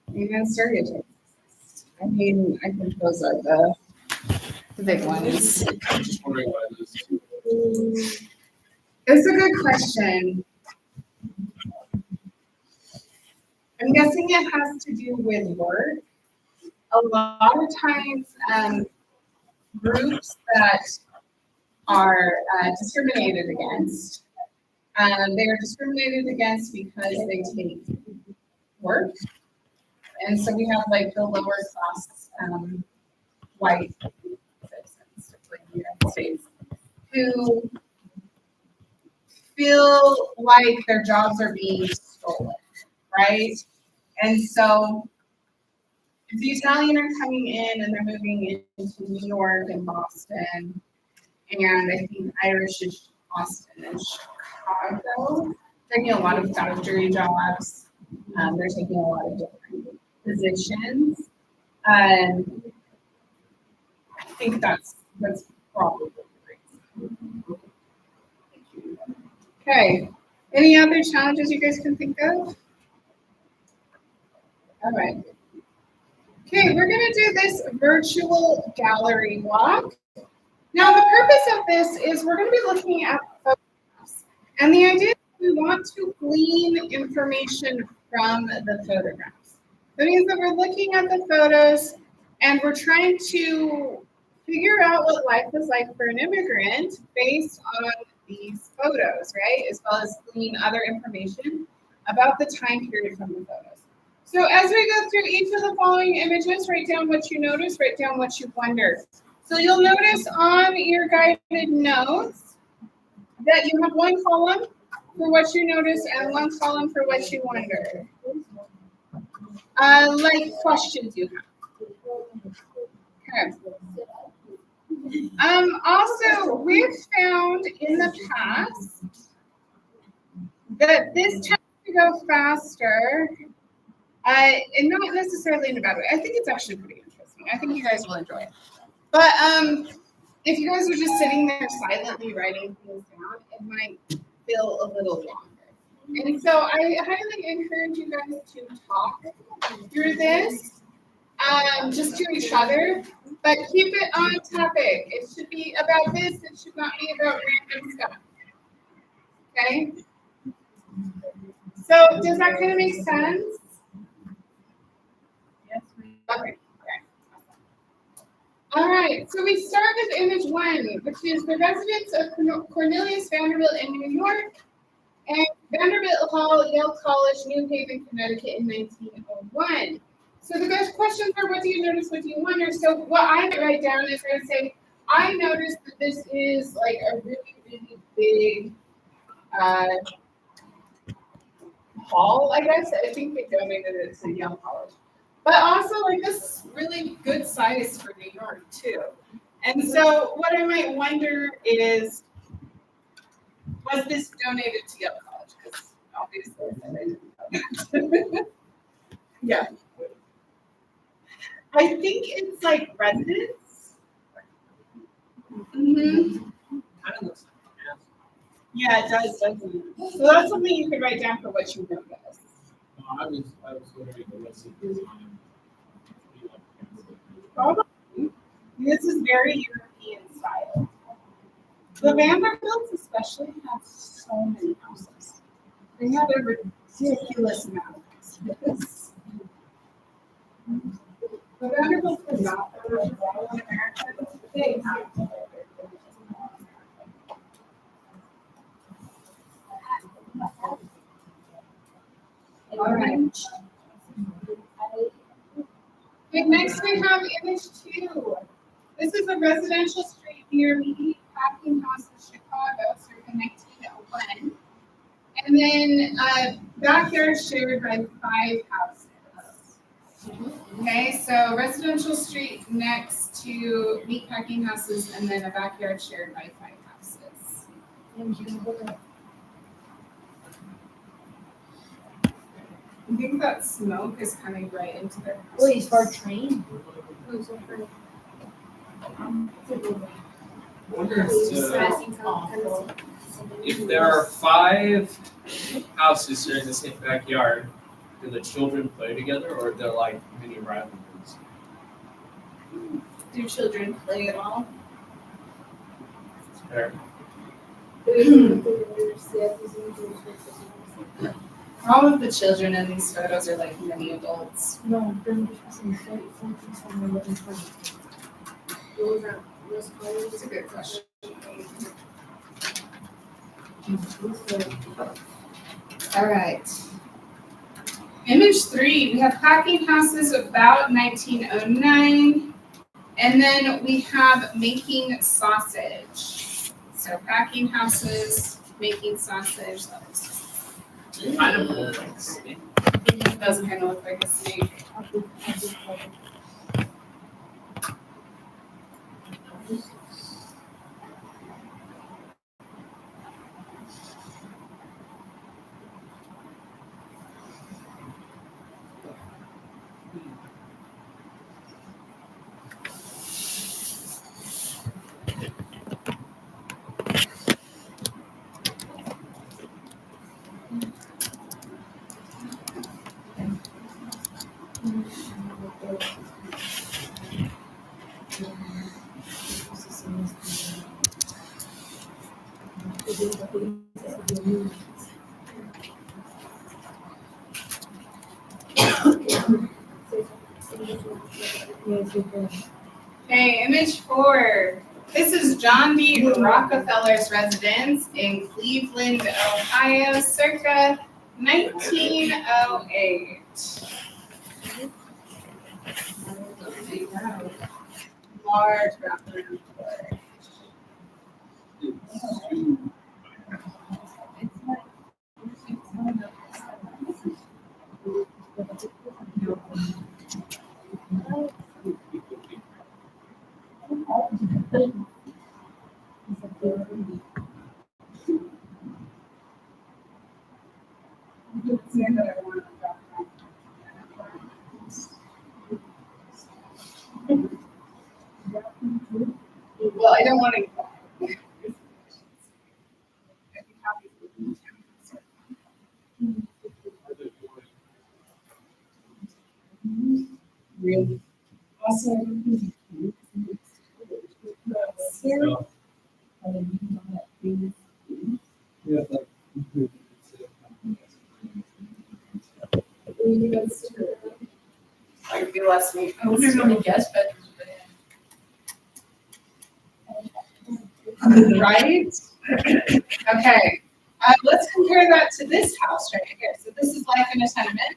And stereotypes. I mean, I think those are the big ones. I'm just wondering why those two. It's a good question. I'm guessing it has to do with work. A lot of times, groups that are discriminated against, they are discriminated against because they take work. And so we have like the lower class white citizens like the United States who feel like their jobs are being stolen, right? And so if the Italian are coming in and they're moving into New York and Boston, and I think Irish is Austin and Chicago, they're getting a lot of factory jobs. They're taking a lot of different positions. I think that's probably the reason. Okay. Any other challenges you guys can think of? All right. Okay, we're going to do this virtual gallery walk. Now, the purpose of this is we're going to be looking at photographs. And the idea is we want to glean information from the photographs. That means that we're looking at the photos and we're trying to figure out what life is like for an immigrant based on these photos, right? As well as glean other information about the time period from the photos. So as we go through each of the following images, write down what you notice, write down what you wonder. So you'll notice on your guided notes that you have one column for what you notice and one column for what you wonder. Like questions you have. Okay. Also, we've found in the past that this tends to go faster, and not necessarily in a bad way. I think it's actually pretty interesting. I think you guys will enjoy it. But if you guys are just sitting there silently writing things down, it might feel a little longer. And so I highly encourage you guys to talk through this, just to each other, but keep it on topic. It should be about this. It should not be about random stuff. Okay? So does that kind of make sense? Yes, we. Okay. All right, so we start with image 1, which is the residence of Cornelius Vanderbilt in New York and Vanderbilt Hall, Yale College, New Haven, Connecticut in 1901. So the best questions are, what do you notice, what do you wonder? So what I write down is I say, I noticed that this is like a really, really big hall, I guess. I think they donated it to Yale College. But also, like, this is really good size for New York, too. And so what I might wonder is, was this donated to Yale College? Because obviously, they didn't know. Yeah. I think it's like residence. Mm-hmm. Kind of looks like Yeah, it does, doesn't it? So that's something you could write down for what you notice. I was wondering what's the design. Probably. This is very European style. The Vanderbilts especially have so many houses. They have a ridiculous amount of houses. The Vanderbilts are not very well in America. They have. All right. Okay, next we have image 2. This is a residential street near Meade Packing House in Chicago, circa 1901. And then backyard shared by 5 houses. Okay, so residential street next to meatpacking houses and then a backyard shared by 5 houses. I think that smoke is coming right into their houses. Wait, for a train? I wonder if there are 5 houses sharing the same backyard, do the children play together or they're like mini rivalries? Do children play at all? Fair. All of the children in these photos are like mini adults. No, then something somewhere looking for. That's a good question. All right. Image 3, we have packing houses about 1909, and then we have making sausage. So packing houses, making sausage. Kind of look like snake. It does kind of look like a snake. Okay, image 4. This is John D. Rockefeller's residence in Cleveland, Ohio, circa 1908. Large bathroom. Well, I don't want to. Really awesome. I would be less me. I wonder how many guest bedrooms. Right? Okay. Let's compare that to this house right here. So this is life in a tenement.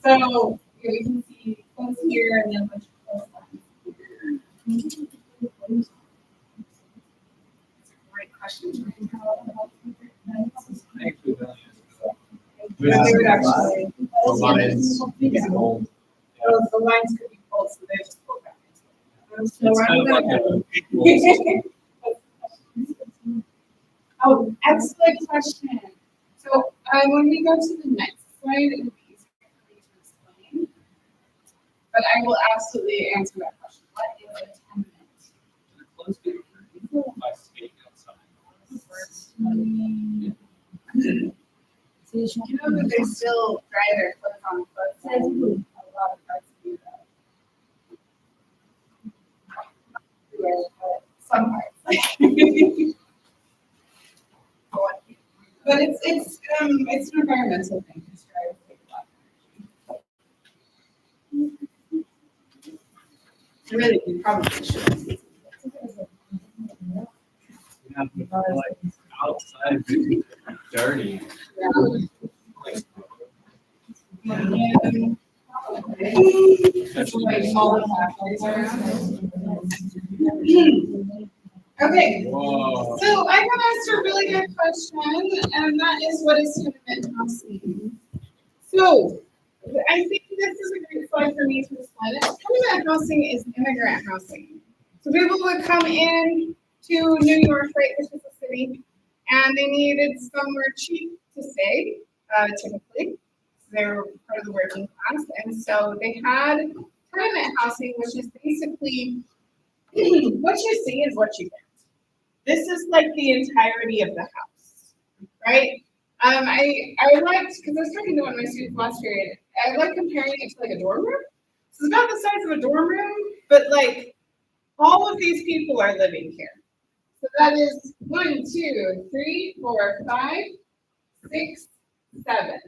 So here we can see close here and then a bunch of close lines here. Great question. Yeah. They would actually. The lines, Yeah. old. Well, the lines could be pulled, so they just pull back. It's kind of like a. Oh, excellent question. So when we go to the next slide, it will be easier for me to explain. But I will absolutely answer that question. What is a tenement? Close to by skating outside. You know that they still dry their clothes on foot. A lot of parts do that. Some parts. But it's an environmental thing. Just try to take a lot of energy. Really, you probably should. Like outside, dirty. That's like all the flashlights around. Okay, Whoa. so I got asked a really good question, and that is what is tenement housing? So, I think this is a great slide for me to explain it. Tenement housing is immigrant housing. So people would come in to New York, right, which is a city, and they needed somewhere cheap to stay, typically. They're part of the working class, and so they had tenement housing, which is basically what you see is what you get. This is like the entirety of the house, right? I liked, because I was talking to one of my students last period, I like comparing it to like a dorm room. So it's about the size of a dorm room, but like all of these people are living here. So that is 1, 2, 3, 4, 5, 6, 7.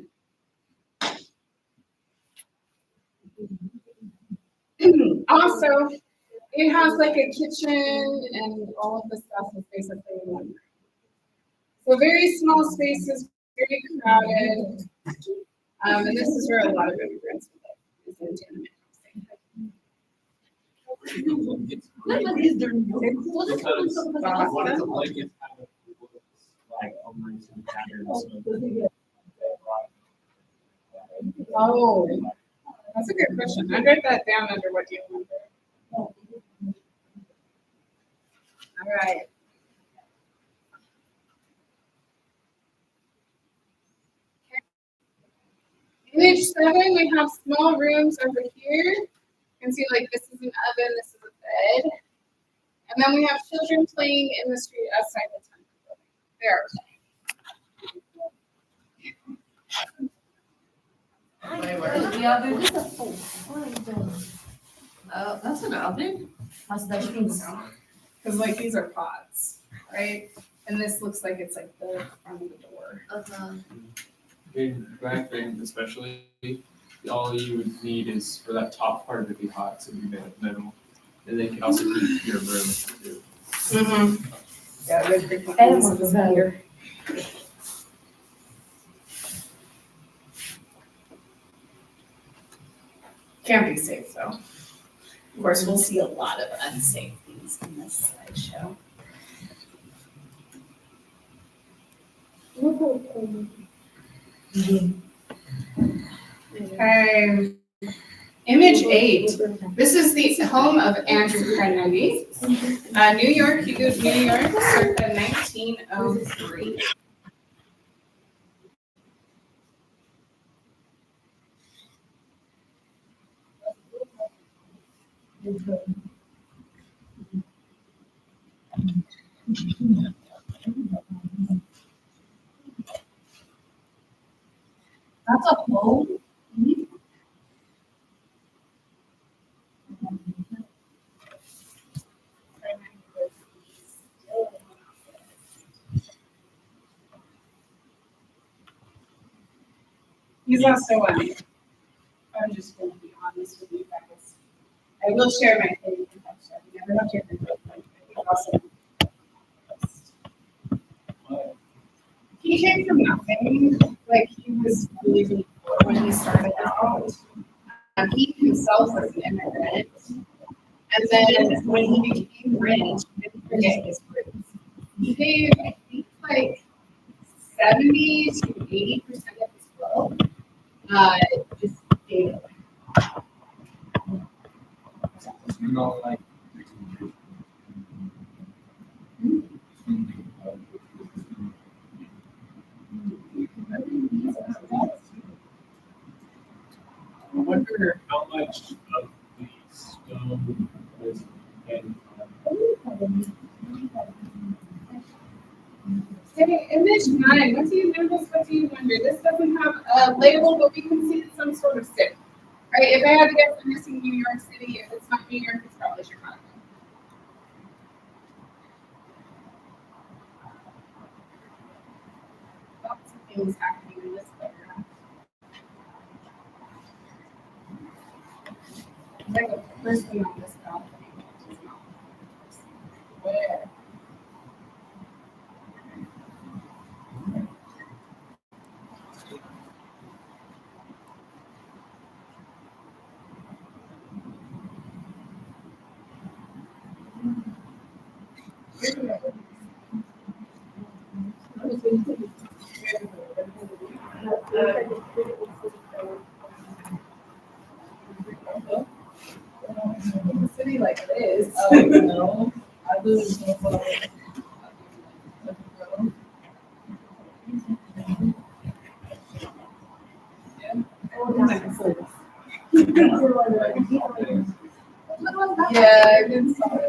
Also, it has like a kitchen and all of the stuff is basically in one room. So very small spaces, very crowded. And this is where a lot of immigrants live, is in tenement housing. What is the blanket like Oh, that's a good question. I'd write that down under what you wonder. All right. Image 7, we have small rooms over here. You can see like this is an oven, this is a bed. And then we have children playing in the street outside the temple building. There. Oh, that's an oven? Because like these are pods, right? And this looks like it's like the front of the door. back then especially, all you would need is for that top part of it to be hot, so it'd be minimal. And they can also heat your room too. Mm-hmm. Yeah, red brick ones here. Can't be safe though. Of course, we'll see a lot of unsafe things in this slideshow. Okay. Image 8. This is the home of Andrew Carnegie. New York, he goes New York, circa 1903. That's a home. He's also I'm just going to be honest with you guys. I will share my favorite confession. I never have to hear the He came from nothing. Like he was really, really poor when he started out. He himself was an immigrant. And then when he became rich, he didn't forget his roots. He gave, I think, like 70 to 80% of his wealth. Just gave it away. You know, like. I wonder how much of the stone was in. Okay, image 9. What do you notice? What do you wonder? This doesn't have a label, but we can see it's some sort of city. Right? If I had to guess, I'm missing New York City. If it's not New York, it's probably Chicago. Lots of things happening in this photograph. Like a person on this balcony. Where? In a city like this. Oh, no, I lose no problem. Yeah, I didn't saw it.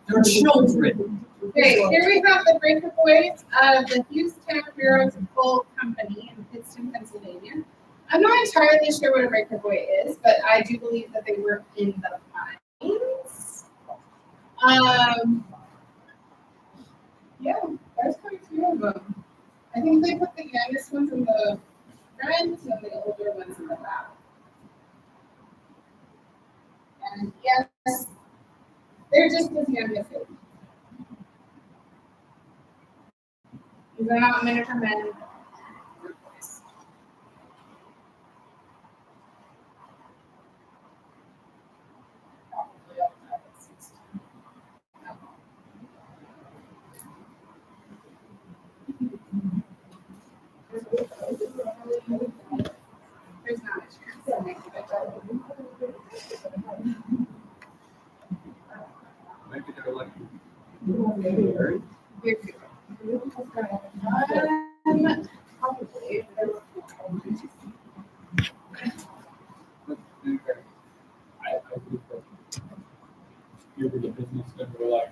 They're children. Okay, here we have the breakaways of the Houston Bureau of Coal Company in Pittston, Pennsylvania. I'm not entirely sure what a breakaway is, but I do believe that they work in the mines. Yeah, there's quite a few of them. I think they put the youngest ones in the front and the older ones in the back. And yes, they're just as young as it. These are not miniature men. There's not a chance. Maybe they're like. Probably. You're the business and we're like.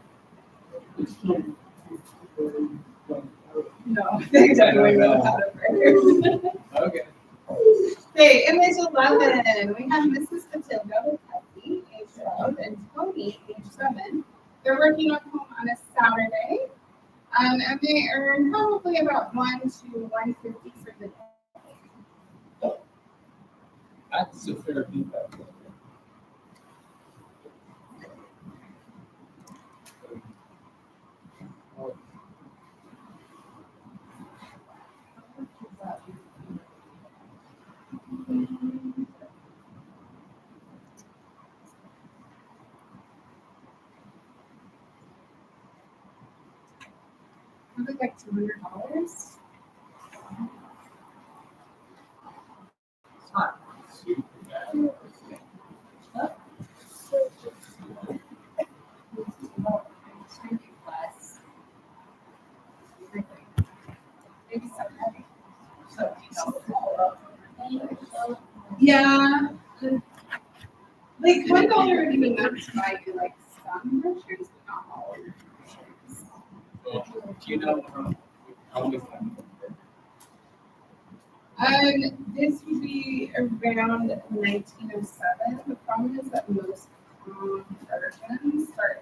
No, they definitely know how to work. Okay. Okay, image 11. We have Mrs. Patillo, Kathy, age 12, and Tony, age 7. They're working on home on a Saturday. And they earn probably about $1 to $1.50 for the day. That's a fair feedback. Probably like $200. Super bad. Maybe yeah. They kind of already buy you like some groceries, but not all of your groceries. Do you know how many times? This would be around 1907. The problem is that most versions start.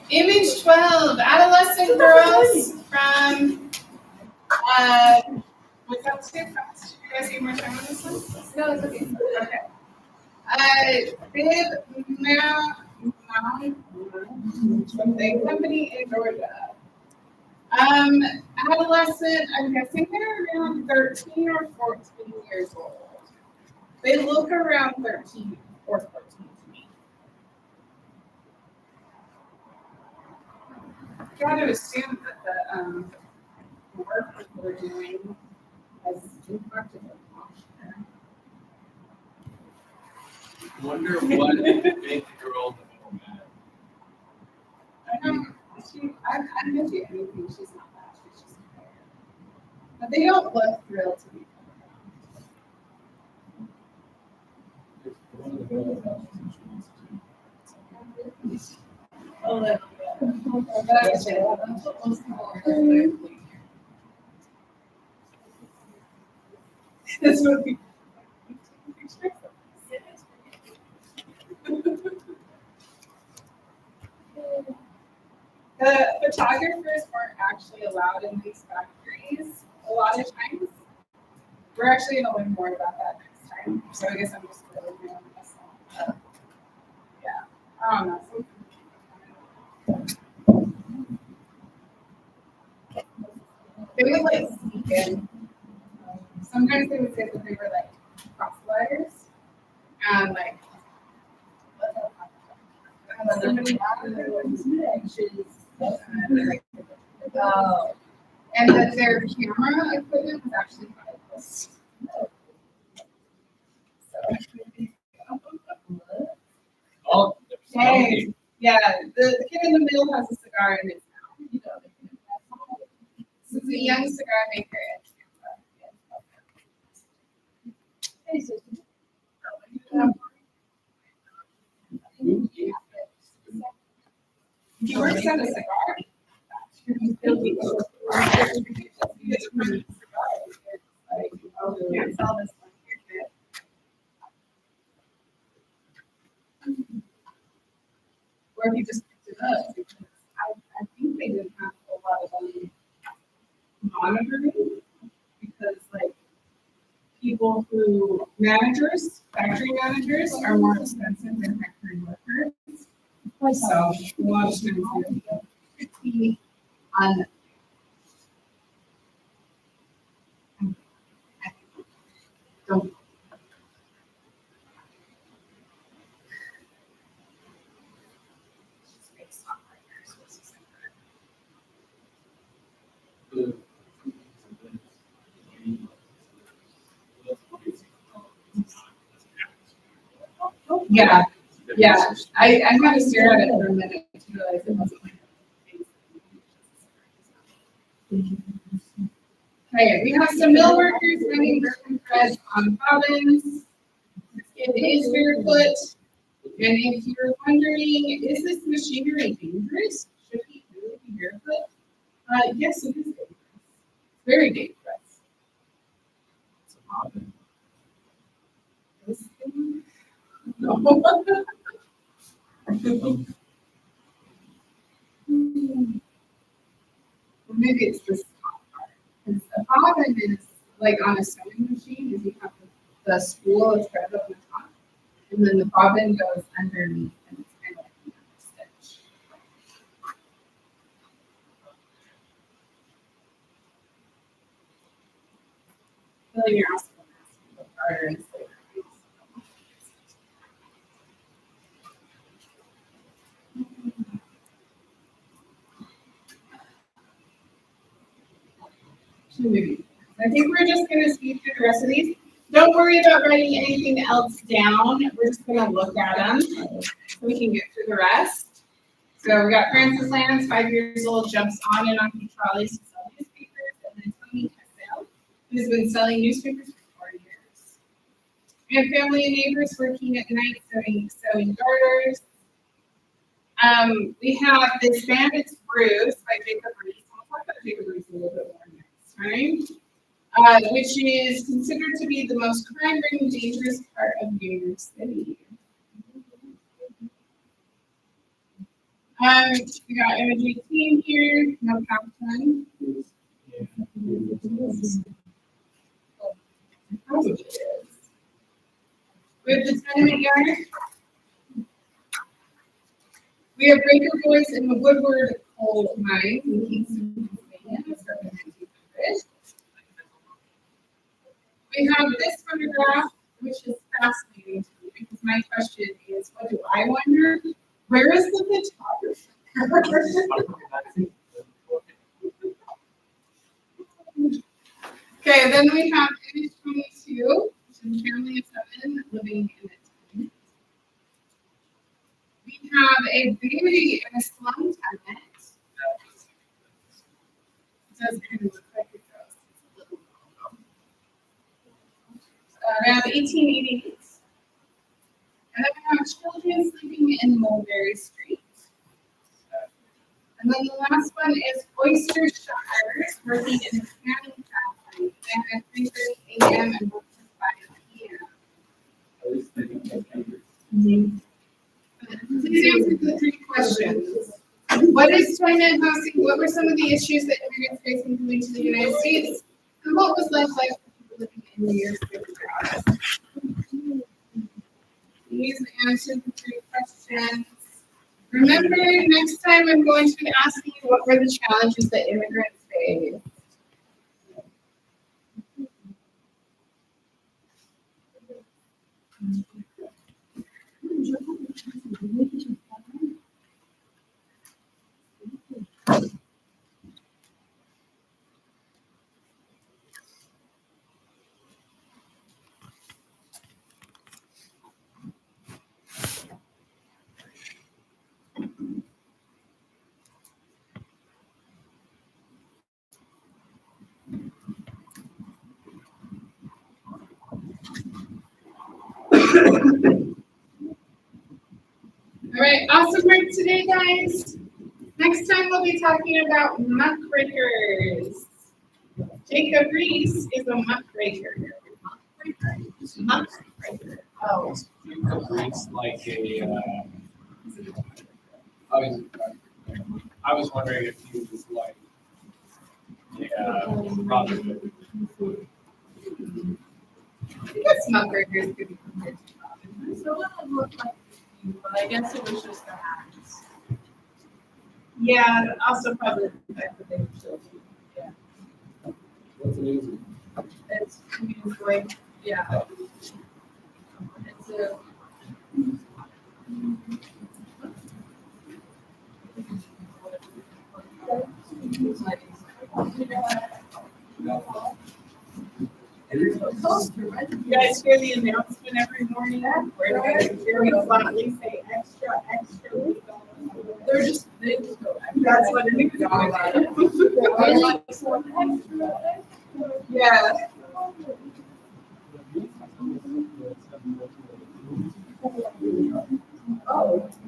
Image 12, adolescent girls from, was that too fast? You guys need more time on this one? No, it's okay. Okay. Bib Mound from the company in Georgia. Adolescent, I'm guessing they're around 13 or 14 years old. They look around 13 or 14 to me. I gotta assume that the work that we're doing has impacted their posture. Wonder what made the girl more mad. I'm with you. Anything she's not that. She's just fair. But they don't look thrilled to be. Oh, that. This would be. The photographers weren't actually allowed in these factories a lot of times. We're actually going to learn more about that next time. So I guess I'm just really doing myself. Yeah. I don't know. they would like sneak in. Sometimes they would say that they were like crosswires. And like, somebody and that their camera equipment was actually wireless. Oh, Dang. Yeah, the kid in the middle has a cigar in his mouth. This is a young cigar maker at he works at a cigar. Can't sell this one here, kid. Or he just picked it up because I think they didn't have a lot of monitoring because like people who factory managers are more expensive than factory workers. So a lot of times they're 50 on don't Yeah, yeah. I had to stare at it for a minute to realize it wasn't like okay, we have some mill workers running broken threads on bobbins. It is barefoot. And if you're wondering, is this machinery dangerous? Should he really be barefoot? Yes, it is dangerous. Very dangerous. This thing? No. Maybe it's this top part. Because a bobbin is like on a sewing machine, is you have the spool of thread up the top, and then the bobbin goes underneath, and it's kind of like a stitch. I feel like you're asking what garter is later. I think we're just going to speed through the rest of these. Don't worry about writing anything else down. We're just going to look at them so we can get through the rest. So we got Francis Lance, 5 years old, jumps on and off the trolleys to sell newspapers, and then Tony Cassell, who's been selling newspapers for 4 years. We have family and neighbors working at night sewing garters. We have This Bandit's Bruise by Jacob Reese. I'll talk about Jacob Reese a little bit more next time. Which is considered to be the most crime-ridden, dangerous part of New York City. We got Image 18 here, no captain. Probably is. We have the tenement yard. We have Breaker Boys in the Woodward Coal Mine in Kingston, Pennsylvania. Started in 1900. We have this photograph, which is fascinating to me because my question is, what do I wonder? Where is the photographer? Okay, then we have Image 22, which is a family of 7 living in a tent. We have a baby in a slum tenement. It does kind of look like it does. It's a little around 1888. And then we have children sleeping in Mulberry Street. And then the last one is Oyster Shutters, working in the canning factory, and at 3:30 a.m. and works at 5 p.m. Please answer the 3 questions. What is toyment housing? What were some of the issues that immigrants faced when coming to the United States? And what was life like for people living in New York City? Please answer the 3 questions. Remember, next time I'm going to be asking you what were the challenges that immigrants faced. All right, awesome work today, guys. Next time we'll be talking about muckrakers. Jacob Reese is a muckraker. Muckraker. Oh. It's like a, I was wondering if he was like, Robin Hood. I guess muckrakers could be compared to Robin Hood. So it would look like you, but I guess it was just their hats. Yeah, also probably the fact that they were children. What's an easy? It's means like, yeah. It's a. You guys hear the announcement every morning? Where do you hear me flatly say extra, extra? They just go. That's what it is. Yeah.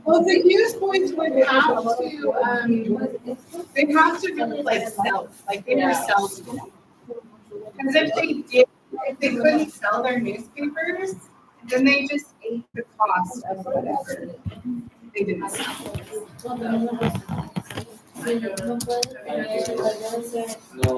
Well, the youth boys would have to, they have to do like self, like they were self. Because if they couldn't sell their newspapers, then they just ate the cost of whatever they didn't sell. No puede,